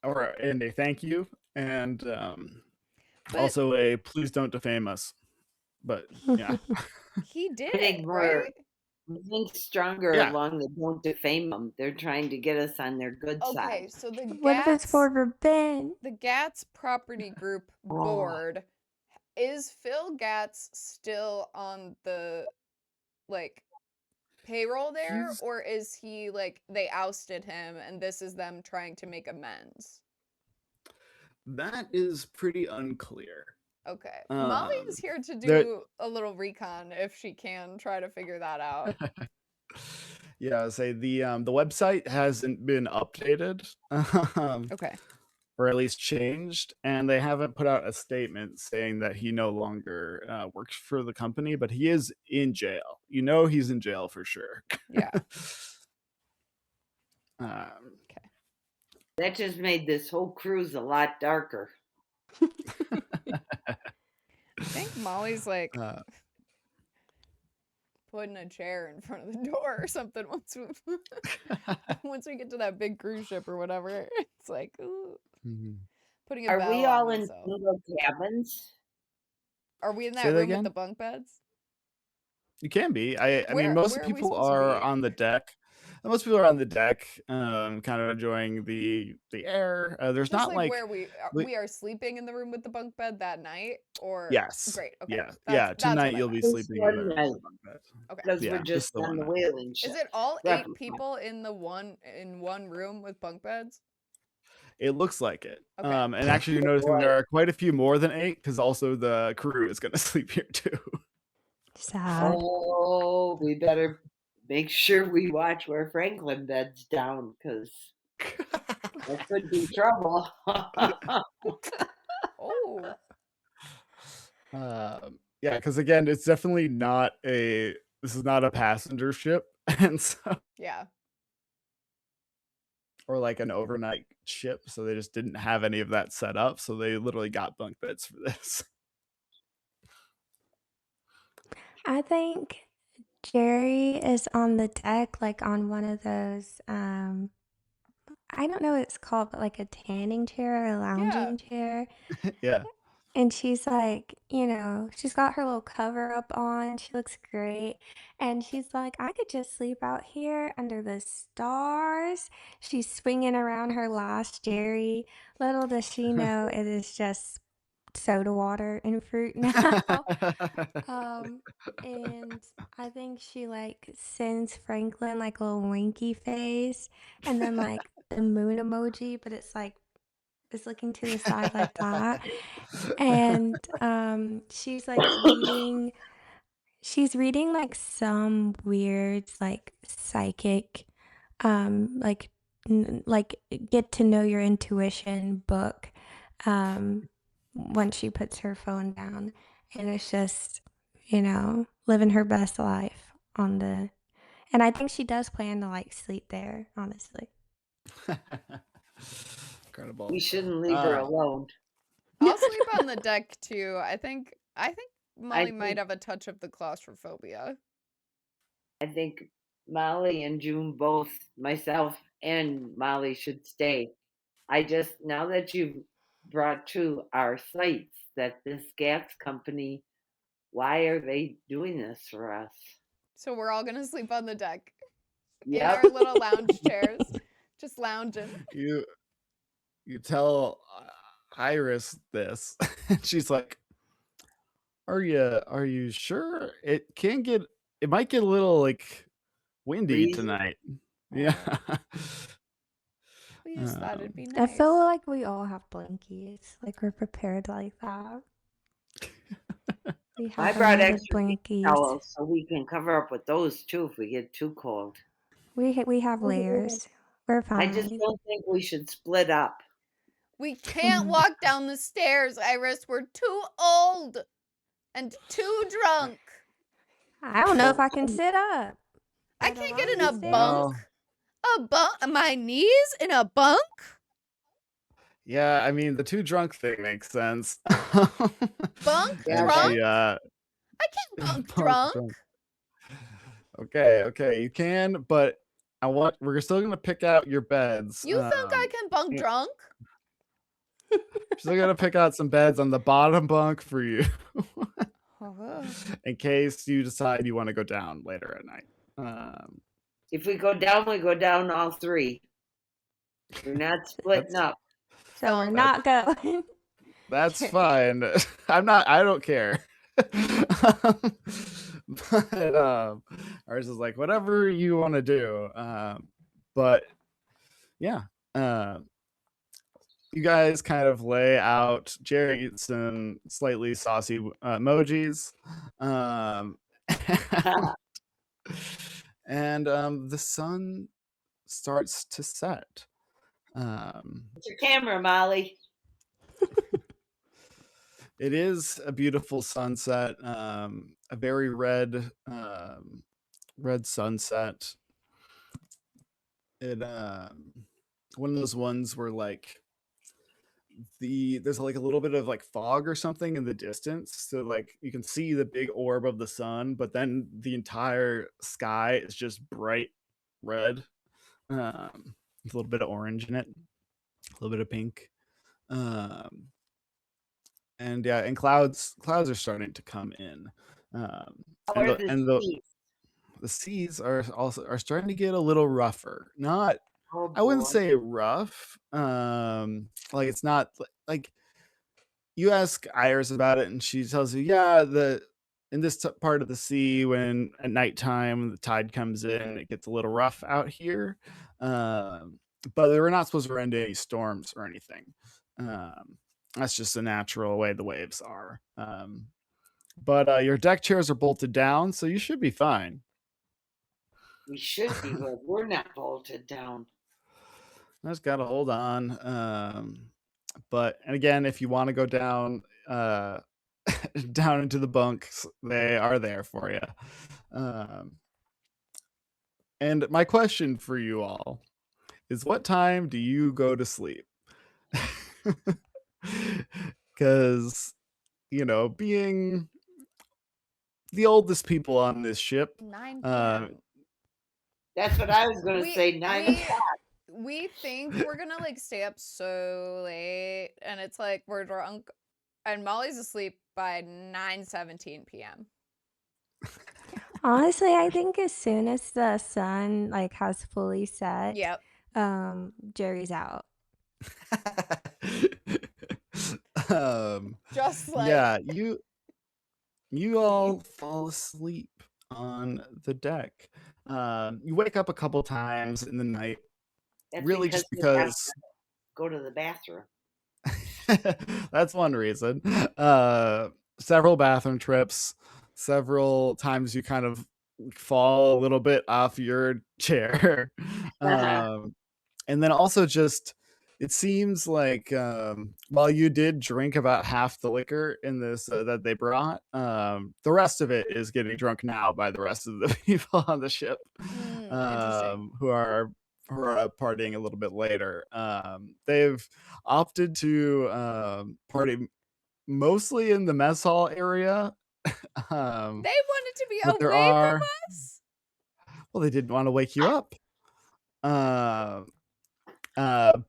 a thank you, and But- also a please don't defame us. But yeah, He did I think it, we're- right? I think stronger Yeah. along the don't defame them. They're trying to get us on their good Okay, side. so the What if it's Gats for revenge? the Gats Property Group Oh. board, is Phil Gats still on the like payroll there, He's- or is he like they ousted him and this is them trying to make amends? That is pretty unclear. Okay. Molly Um, is here to there, do a little recon if she can try to figure that out. yeah, I'll say the website hasn't been updated, Okay. or at least changed, and they haven't put out a statement saying that he no longer works for the company, but he is in jail. You know, he's in jail for sure. Yeah. um, That just made this whole cruise a lot darker. I think Molly's like uh, putting a chair in front of the door or something once we get to that big cruise ship or whatever. It's like ooh, mhm. putting a Are bell we on all in myself. single cabins? Are we in Say that that room with again. the bunk beds? You can be. I mean, Where most are we people supposed to are be? on the deck. Most people are on the deck, kind of enjoying the air. There's Just not like like, where we are sleeping in the room with the bunk bed that night, or yes, great. Okay, yeah, that's Tonight what I you'll be meant. This sleeping in one the night, bunk bed. Okay. because we're Yeah, just the on one the night. whaling Is ship. it all 8 Replica. people in one room with bunk beds? It looks like it. Okay. And actually, you're noticing there are quite a few more than 8 because also the crew is going to sleep here too. Sad. Oh, we better make sure we watch where Franklin beds down, because there could be trouble. Oh, Yeah, because again, it's definitely not a. This is not a passenger ship, and so yeah. or like an overnight ship, so they just didn't have any of that set up. So they literally got bunk beds for this. I think Jerry is on the deck, like on one of those, I don't know what it's called, but like a tanning chair or a Yeah. lounging chair. Yeah. And she's like, she's got her little cover up on. She looks great. And she's like, I could just sleep out here under the stars. She's swinging around her last Jerry. Little does she know it is just soda water and fruit now. And I think she like sends Franklin like a little winky face and then like the moon emoji, but it's like is looking to the side like that. And she's like reading like some weird like psychic like like get to know your intuition book once she puts her phone down, and it's just living her best life on the and I think she does plan to like sleep there, honestly. Incredible. We shouldn't leave her alone. I'll sleep on the deck too. I think Molly I might think, have a touch of the claustrophobia. I think Molly and June both, myself and Molly, should stay. I just, now that you've brought to our sights that this gas company, why are they doing this for us? So we're all gonna sleep on the deck in Yep. our little lounge chairs, just lounging. You tell Iris this, and she's like, "Are you sure? It might get a little like windy Breezy. tonight." Yeah. We just thought it'd be I nice. feel like we all have blankets. Like we're prepared like that. We I have brought unlimited extra blankies. towels so we can cover up with those too if we get too cold. We have layers. We're I just fine. don't think we should split up. We can't walk down the stairs, Iris. We're too old and too drunk. I don't know if I can sit up. I Let can't alone get in a stand. bunk. A bunk? My knees in a bunk? Yeah, I mean the too drunk thing makes sense. Bunk Yeah, drunk? She, I can't bunk bunk drunk. Okay, you can, but we're still gonna pick out your beds. You think I can bunk yeah. drunk? Still gonna pick out some beds on the bottom bunk for you, in case you decide you want to go down later at night. If we go down all three. We're not splitting up. So we're not going. That's fine. I don't care. But ours is like whatever you want to do. But yeah. you guys kind of lay out. Jerry gets some slightly saucy emojis. Um, and the sun starts to set. It's your camera, Molly. It is a beautiful sunset, a very red sunset. It one of those ones where like there's like a little bit of like fog or something in the distance, so like you can see the big orb of the sun, but then the entire sky is just bright red, with a little bit of orange in it, a little bit of pink. And yeah, and clouds are starting to come in, How and are the the and the seas? the seas are starting to get a little rougher. Not, Oh I wouldn't boy. say rough. Like it's not like you ask Iris about it, and she tells you, yeah, the in this part of the sea, when at nighttime the tide comes in, it gets a little rough out here. Um, but we're not supposed to run into any storms or anything. Um, that's just a natural way the waves are. But your deck chairs are bolted down, so you should be fine. We should be, but we're not bolted down. I just gotta hold on. But and again, if you want to go down, down into the bunks, they are there for you. Um, and my question for you all is, what time do you go to sleep? Because being the oldest people on this ship, 9 uh, p.m. That's what I was going to We say. 9 we o'clock. we think we're gonna like stay up so late, and it's like we're drunk, and Molly's asleep by 9:17 p.m. Honestly, I think as soon as the sun like has fully set, Yep. Jerry's out. Just like yeah, you all fall asleep on the deck. You wake up a couple times in the night, That's really because just we have to because go to the bathroom. that's one reason. Several bathroom trips, several times you kind of fall a little bit off your chair. And then also just it seems like while you did drink about half the liquor in this that they brought, the rest of it is getting drunk now by the rest of the people on the ship, interesting. who are partying a little bit later. They've opted to party mostly in the mess hall area. They wanted to be But there away from are, us. well, they didn't want to wake you up. Uh,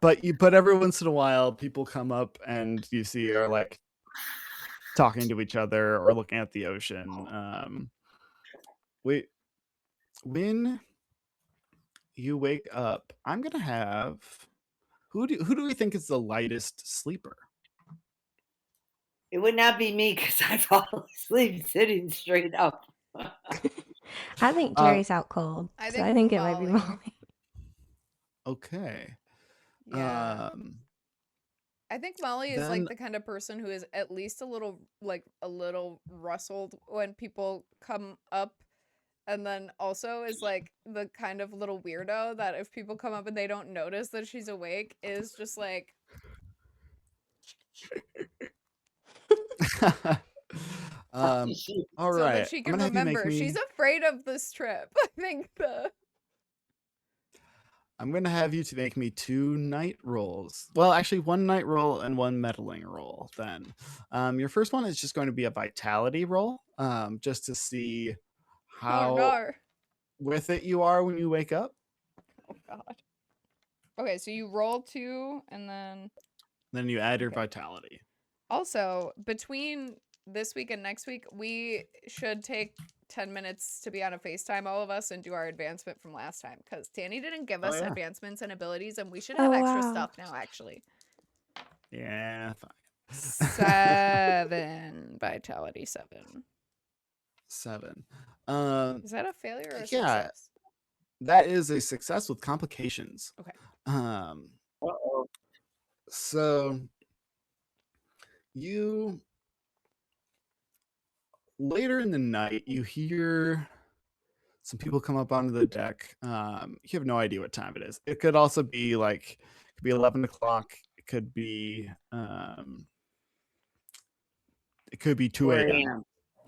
but every once in a while, people come up and you see are like talking to each other or looking at the ocean. We When you wake up, I'm gonna have who do we think is the lightest sleeper? It would not be me because I fall asleep sitting straight up. I think Uh, Jerry's out cold, I so I think think it might be Molly. Molly. okay. Yeah. I think Molly is like Then the kind of person who is at least a little rustled when people come up, and then also is like the kind of little weirdo that if people come up and they don't notice that she's awake is just like all so that right. she I'm can gonna have you make remember. She's me. afraid of this trip. I think I'm gonna have you to make me 2 night rolls. Well, actually, 1 night roll and 1 meddling roll. Then, your first one is just going to be a vitality roll, just to see oh how no. with it you are when you wake up. Oh god. Okay, so you roll 2 and then Then you add your Okay. vitality. also between this week and next week, we should take 10 minutes to be on a FaceTime, all of us, and do our advancement from last time. Because Danny didn't give us yeah. advancements and abilities, and we should have Oh, extra wow. stuff now, actually. Yeah, fine. 7 vitality 7. 7. Is that a failure or a Yeah, success? that is a success with complications. Okay. Um, Uh-oh. So you later in the night, you hear some people come up onto the deck. You have no idea what time it is. It could also be like it could be 11 o'clock. It could be 2 4 a.m. a.m.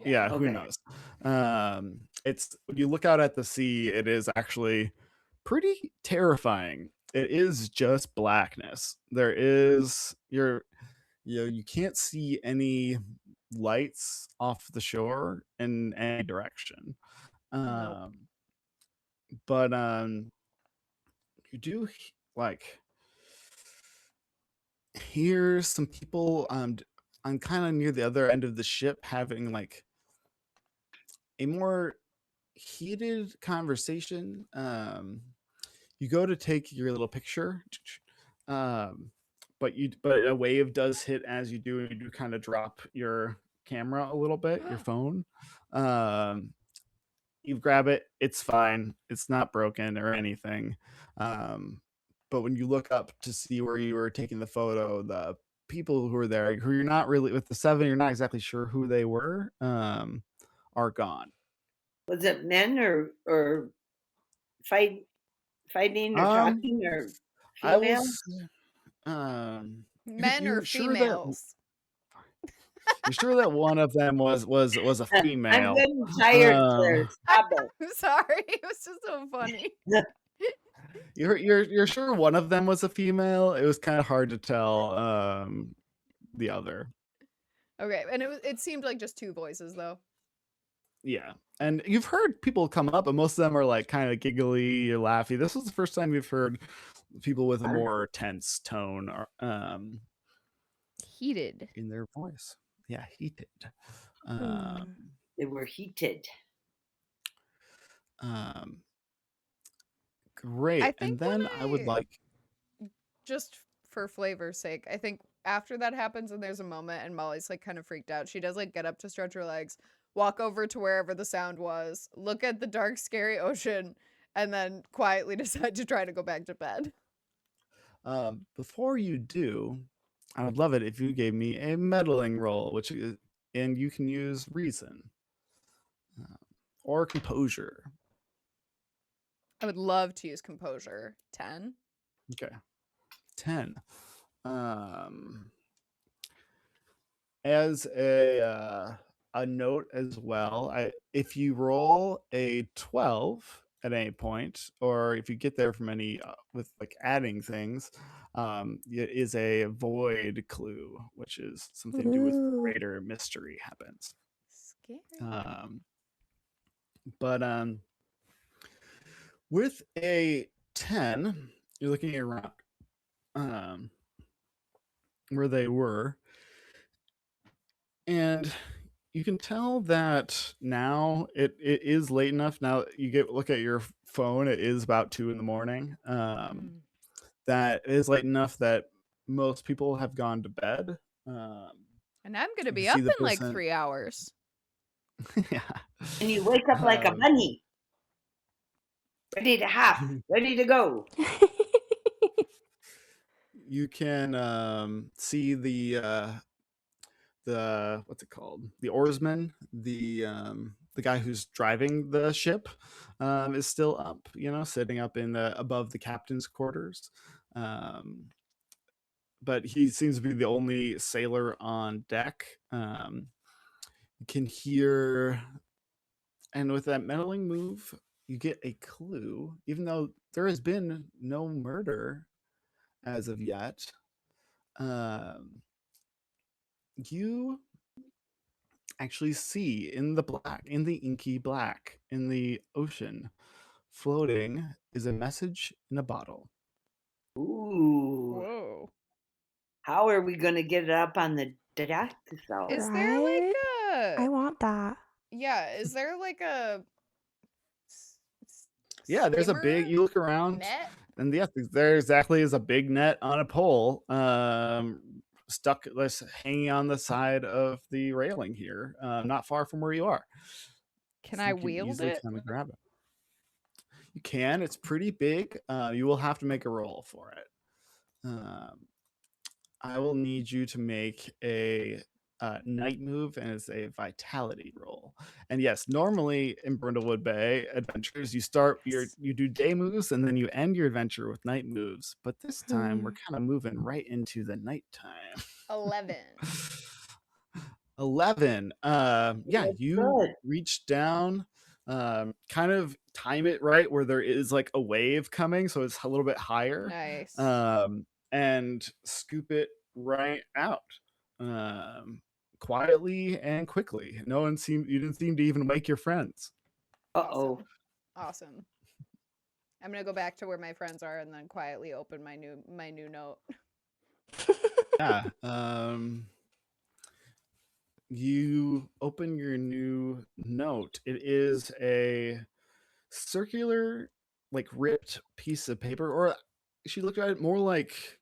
Yeah, who Okay. knows? It's when you look out at the sea, it is actually pretty terrifying. It is just blackness. You can't see any lights off the shore in any direction. Nope. But you do like hear some people I'm kind of near the other end of the ship having like a more heated conversation. You go to take your little picture, um, but a wave does hit as you do, and you do kind of drop your camera a little bit, your phone. Um, you grab it, it's fine, it's not broken or anything. Um, but when you look up to see where you were taking the photo, the people who were there, who you're not really with the seven, you're not exactly sure who they were, are gone. Was it men or fighting or Um, talking or I will. female? Men or You're sure that females? one of them was a I'm female. getting tired, Claire. Stop it. I'm sorry. It was just so funny. You're sure one of them was a female? It was kind of hard to tell. The other. Okay, and it seemed like just two voices though. Yeah, and you've heard people come up, but most of them are like kind of giggly or laughy. This was the first time you've heard people with a more tense tone or Heated. in their voice. Yeah, heated. They were heated. Great. I And think when then I would like just for flavor's sake, I think after that happens and there's a moment and Molly's like kind of freaked out, she does like get up to stretch her legs, walk over to wherever the sound was, look at the dark, scary ocean, and then quietly decide to try to go back to bed. before you do, I would love it if you gave me a meddling roll, and you can use reason or composure. I would love to use composure. 10. Okay, 10. As a note as well, if you roll a 12 at any point, or if you get there from any with like adding things, it is a void clue, which is something to do with Ooh. greater mystery happens. Scary. But with a 10, you're looking around where they were, and you can tell that now it is late enough. Now you look at your phone, it is about 2 in the morning. That is late enough that most people have gone to bed. And I'm going to you be can see up the in like person- 3 hours. Yeah. And you wake up like a bunny. Ready to hop, ready to go. You can see the what's it called? The oarsman, the guy who's driving the ship, is still up, sitting up in above the captain's quarters. But he seems to be the only sailor on deck. You can hear, and with that meddling move, you get a clue, even though there has been no murder as of yet. You actually see in the inky black, in the ocean, floating is a message in a bottle. Ooh. Whoa. How are we going to get it up on the deck? So? Is there like I want that. Yeah, is there like a Yeah, there's a big, you look around net? and yes, there exactly is a big net on a pole, stuck hanging on the side of the railing here, not far from where you are. Can So I you can wield easily it? kind of grab it. You can. It's pretty big. You will have to make a roll for it. I will need you to make a night move, and it's a vitality roll. And yes, normally in Brindlewood Bay adventures, you do day moves and then you end your adventure with night moves. But this time we're kind of moving right into the nighttime. 11. 11. Yeah, That's you good. reach down, kind of time it right where there is like a wave coming, so it's a little bit higher, Nice. and scoop it right out, quietly and quickly. You didn't seem to even wake your friends. Uh-oh. Awesome. I'm gonna go back to where my friends are and then quietly open my new note. Yeah. You open your new note. It is a circular, like ripped piece of paper, or she looked at it more like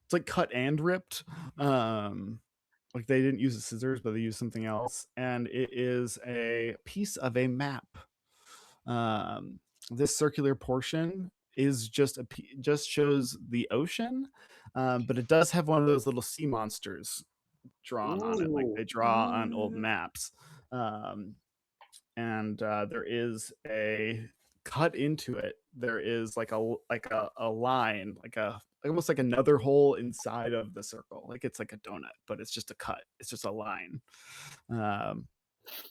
it's like cut and ripped. Like they didn't use the scissors, but they used something else, and it is a piece of a map. This circular portion is just shows the ocean, but it does have one of those little sea monsters drawn on it, like Ooh. they draw on old maps. And there is a cut into it. There is like a line, like almost like another hole inside of the circle. Like it's like a donut, but it's just a cut. It's just a line. I'm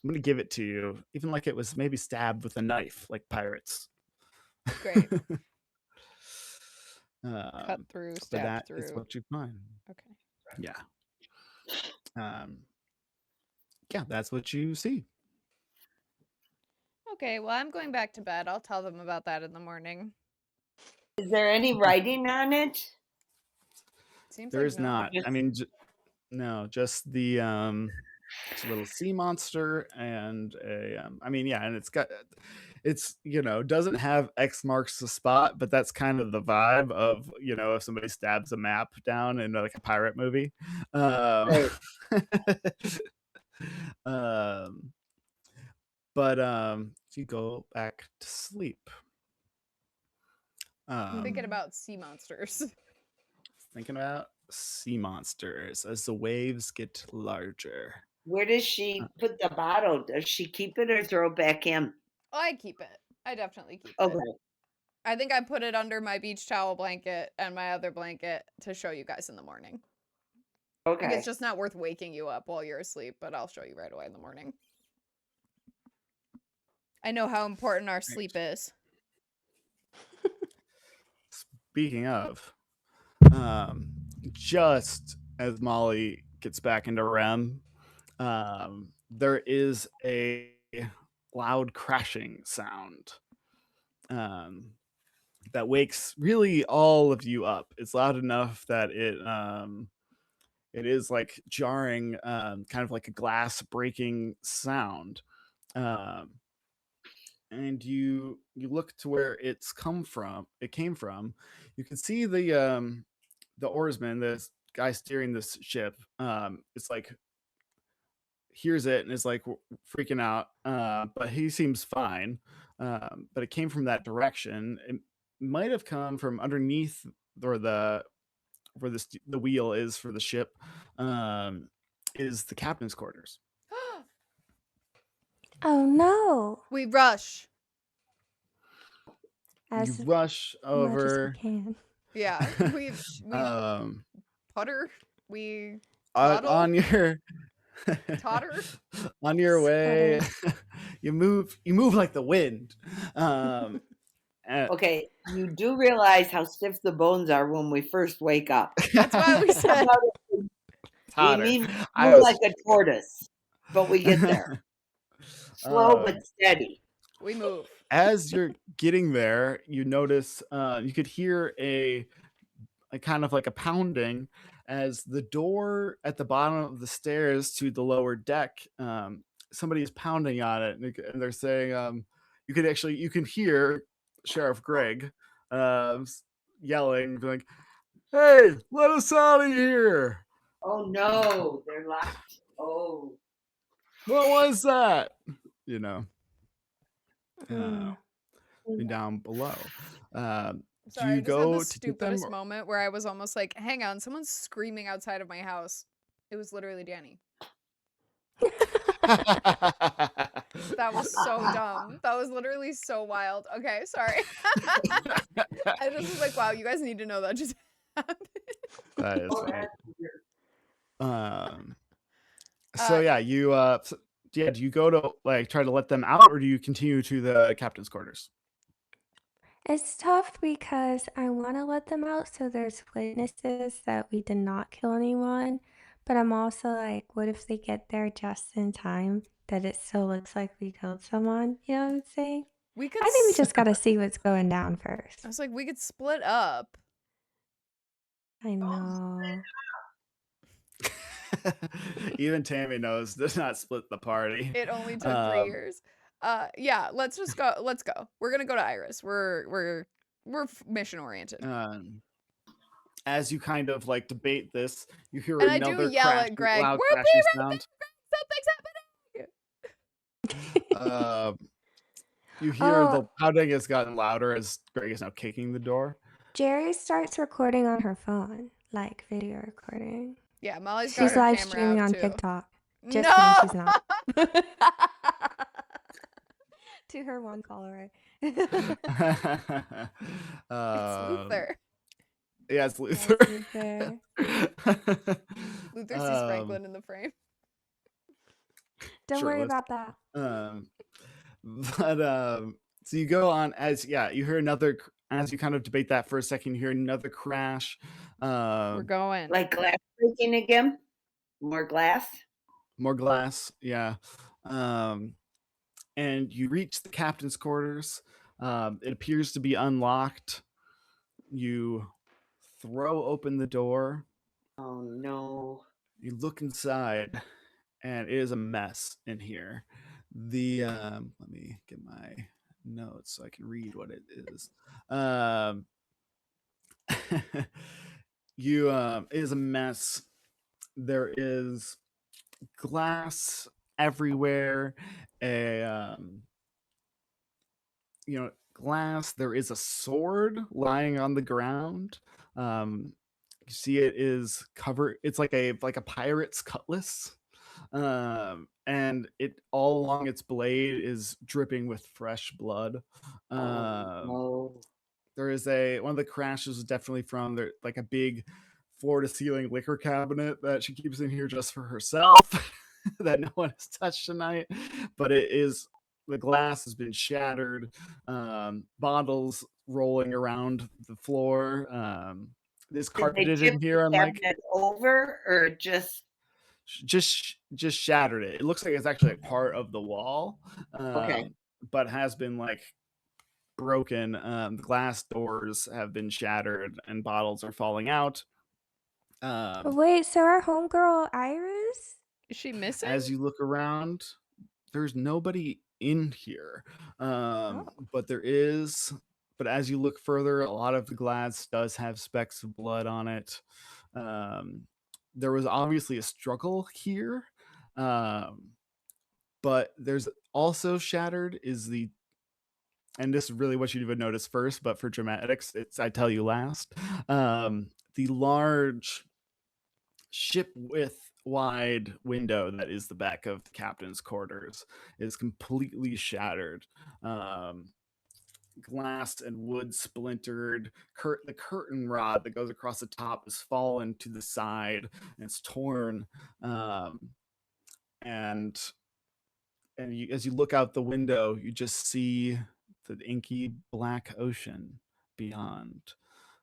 gonna give it to you, even like it was maybe stabbed with a knife, like pirates. Great. Cut Cut through, but stab that through. is what you find. Okay. Yeah. Yeah, that's what you see. Okay, well, I'm going back to bed. I'll tell them about that in the morning. Is there any writing on it? Seems There like is no. not. I mean, no, just the it's a little sea monster and a I mean, yeah, and it's doesn't have X marks the spot, but that's kind of the vibe of if somebody stabs a map down in like a pirate movie. Right. But if you go back to sleep, I'm thinking about sea monsters. thinking about sea monsters as the waves get larger. Where does she put the bottle? Does she keep it or throw it back in? Oh, I keep it. I definitely keep Okay. it. I think I put it under my beach towel blanket and my other blanket to show you guys in the morning. Like, Okay. it's just not worth waking you up while you're asleep, but I'll show you right away in the morning. I know how important our sleep is. Speaking of, just as Molly gets back into REM, there is a loud crashing sound that wakes really all of you up. It's loud enough that it is like jarring, kind of like a glass breaking sound. And you look to where it came from. You can see the oarsman, the guy steering this ship. It's like hears it and is like freaking out, but he seems fine. But it came from that direction. It might have come from underneath, or where the wheel is for the ship, is the captain's quarters. Oh no! We rush. As You rush much as we over. can. Yeah, we putter. We toddle. On your Totter. on your way. Sputter. you move like the wind. And Okay. You do realize how stiff the bones are when we first wake up. That's why we said We Totter. mean I move was- like a tortoise, but we get there. Slow but steady. we move. As you're getting there, you notice you could hear a kind of like a pounding as the door at the bottom of the stairs to the lower deck. Somebody is pounding on it, and they're saying, you can hear Sheriff Greg yelling, like, "Hey, let us out of here! Oh no, they're locked. Oh. What was that?" Mm. Down below. Sorry, I you just had the go to get them? stupidest moment where I was almost like, hang on, someone's screaming outside of my house. It was literally Danny. That was so dumb. That was literally so wild. Okay, sorry. I just was like, wow, you guys need to know that just happened. That is Oh, funny. that's weird. So Uh, yeah, do you go to like try to let them out, or do you continue to the captain's quarters? It's tough because I want to let them out so there's witnesses that we did not kill anyone. But I'm also like, what if they get there just in time that it still looks like we killed someone? You know what I'm saying? we could. I think we just got to see what's going down first. I was like, we could split up. I know. Even Tammy knows does not split the party. It only took 3 years. Yeah, let's just go. Let's go. We're gonna go to Iris. We're mission oriented. As you kind of like debate this, you hear And I do another yell at Greg, loud "We'll be crashing right sound. there, Greg! Something's happening!" You hear the Oh, pounding has gotten louder as Greg is now kicking the door. Jerry starts recording on her phone, like video recording. Yeah, Molly's got She's her live camera streaming out on too. TikTok. Just No! kidding, she's not. To her one follower. It's Um, Luther. yeah, it's Yes, Luther. Luther. Luther sees Franklin in the frame. Don't worry shirtless. about that. So you go on you hear another as you kind of debate that for a second. You hear another crash. We're going. Like glass breaking again? More glass? More glass, yeah. And you reach the captain's quarters. It appears to be unlocked. You throw open the door. Oh no. You look inside, and it is a mess in here. Let me get my notes so I can read what it is. It is a mess. There is glass everywhere. Glass. There is a sword lying on the ground. You see it is covered. It's like a pirate's cutlass. And it all along its blade is dripping with fresh blood. No. There is one of the crashes is definitely from like a big floor to ceiling liquor cabinet that she keeps in here just for herself that no one has touched tonight. But the glass has been shattered, bottles rolling around the floor. There's Did they carpeted tip in the here on like cabinet over or just just shattered it. It looks like it's actually like part of the wall, okay? but has been like broken. The glass doors have been shattered and bottles are falling out. But wait, so our homegirl Iris? Is she missing? As you look around, there's nobody in here. But as you look further, a lot of the glass does have specks of blood on it. There was obviously a struggle here. But there's also shattered and this is really what you would notice first, but for dramatics, I tell you last. The large ship width wide window that is the back of the captain's quarters is completely shattered. Glass and wood splintered. The curtain rod that goes across the top has fallen to the side and it's torn. And as you look out the window, you just see the inky black ocean beyond.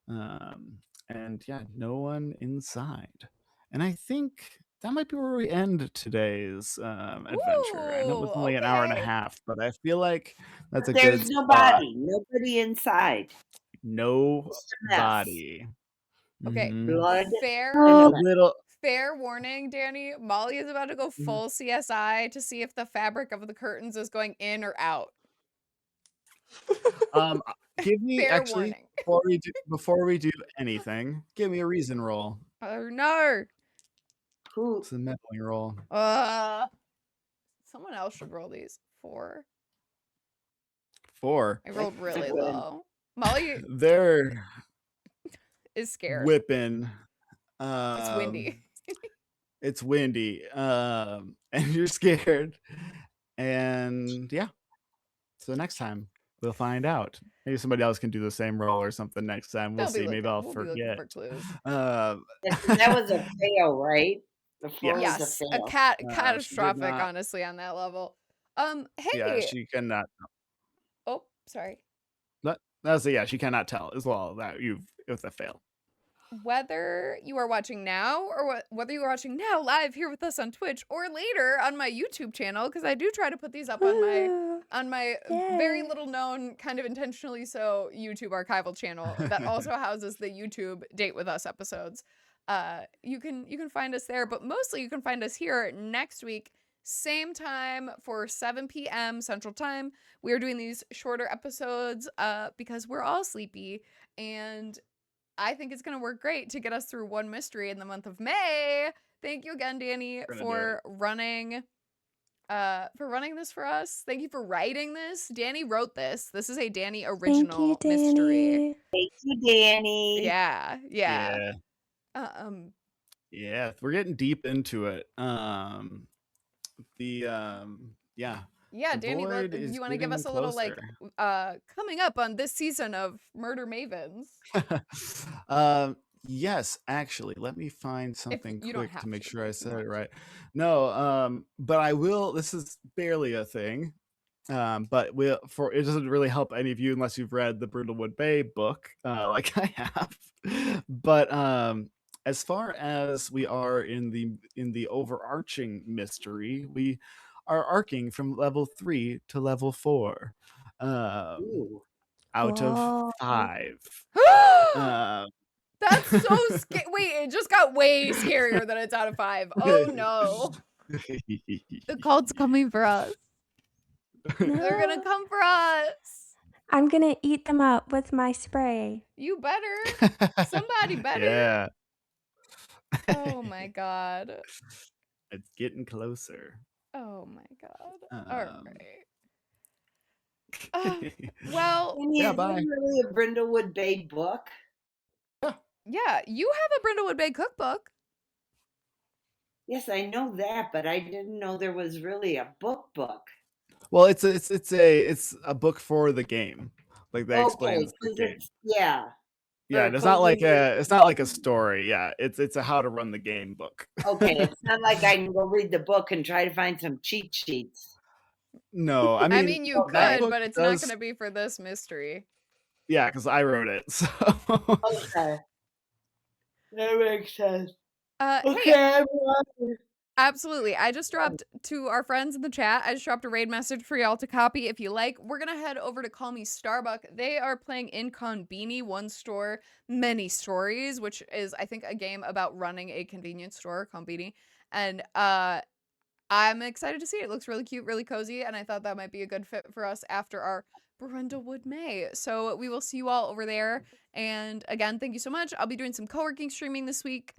And yeah, no one inside. And I think that might be where we end today's adventure. I know it was Ooh, only an hour and a okay. half, but I feel like that's a There's good spot. nobody inside. Just a mess. Nobody. Okay. Mhm. Blood. Fair A Oh. little. fair warning, Danny. Molly is about to go full CSI to see if the fabric of the curtains is going in or out. Give me Fair actually warning. before we do anything, give me a reason roll. Oh no. Who? It's a meddling roll. Someone else should roll these. 4. 4. I rolled really Good. low. Molly They're is scared. whipping. It's windy. It's windy. And you're scared. And yeah. So next time we'll find out. Maybe somebody else can do the same role or something next time. We'll see. Maybe I'll We'll be looking forget. for clues. That was a fail, right? The four was a Yes, fail. catastrophic, not- honestly, on that level. Yeah, Hey. she cannot. Oh, sorry. She cannot tell as well that it's a fail. Whether you are watching now or whether you are watching now live here with us on Twitch or later on my YouTube channel, because I do try to put these up on my very Yay. little known, kind of intentionally so, YouTube archival channel that also houses the YouTube Date With Us episodes. You can find us there, but mostly you can find us here next week, same time for 7 p.m. Central Time. We are doing these shorter episodes because we're all sleepy, and I think it's going to work great to get us through one mystery in the month of May. Thank you again, Danny, for running this for us. Thank you for writing this. Danny wrote this. This is a Danny original Thank you, Danny. mystery. Thank you, Danny. Yeah. Yeah, we're getting deep into it. Yeah, The Danny, void is you want to give us a getting little like coming up on this season of Murder Mavens? Yes, actually, let me find something you don't quick have to make to, sure but I if you said it want right. No, but I will. This is barely a thing. But it doesn't really help any of you unless you've read the Brindlewood Bay book, like I have. But as far as we are in the overarching mystery, we are arcing from level 3 to level 4, Ooh. out of Whoa. 5. That's so scary. Wait, it just got way scarier than it's out of 5. Oh no. The cult's coming for us. They're gonna No. come for us. I'm gonna eat them up with my spray. You better. Somebody better. Yeah. Oh my god. It's getting closer. Oh my god. Um, All right. Well, Danny, Yeah, is bye. it really a Brindlewood Bay book? yeah, you have a Brindlewood Bay cookbook. Yes, I know that, but I didn't know there was really a book. Well, it's a book for the game. Like that explains the 'cause game. yeah. Yeah, for it's not like coding. a story. Yeah, it's a how to run the game book. Okay, it's not like I can go read the book and try to find some cheat sheets. No, I I mean, mean, you that could, book but it's not going to be for this mystery. Yeah, because I wrote it. So Okay. That makes sense. Hey, Okay, everyone. absolutely. I just dropped to our friends in the chat. I just dropped a raid message for y'all to copy if you like. We're gonna head over to Call Me Starbuck. They are playing in Conbini, one store, many stories, which is I think a game about running a convenience store, Conbini. And I'm excited to see it. It looks really cute, really cozy, and I thought that might be a good fit for us after our Brindlewood May. So we will see you all over there. And again, thank you so much. I'll be doing some co-working streaming this week.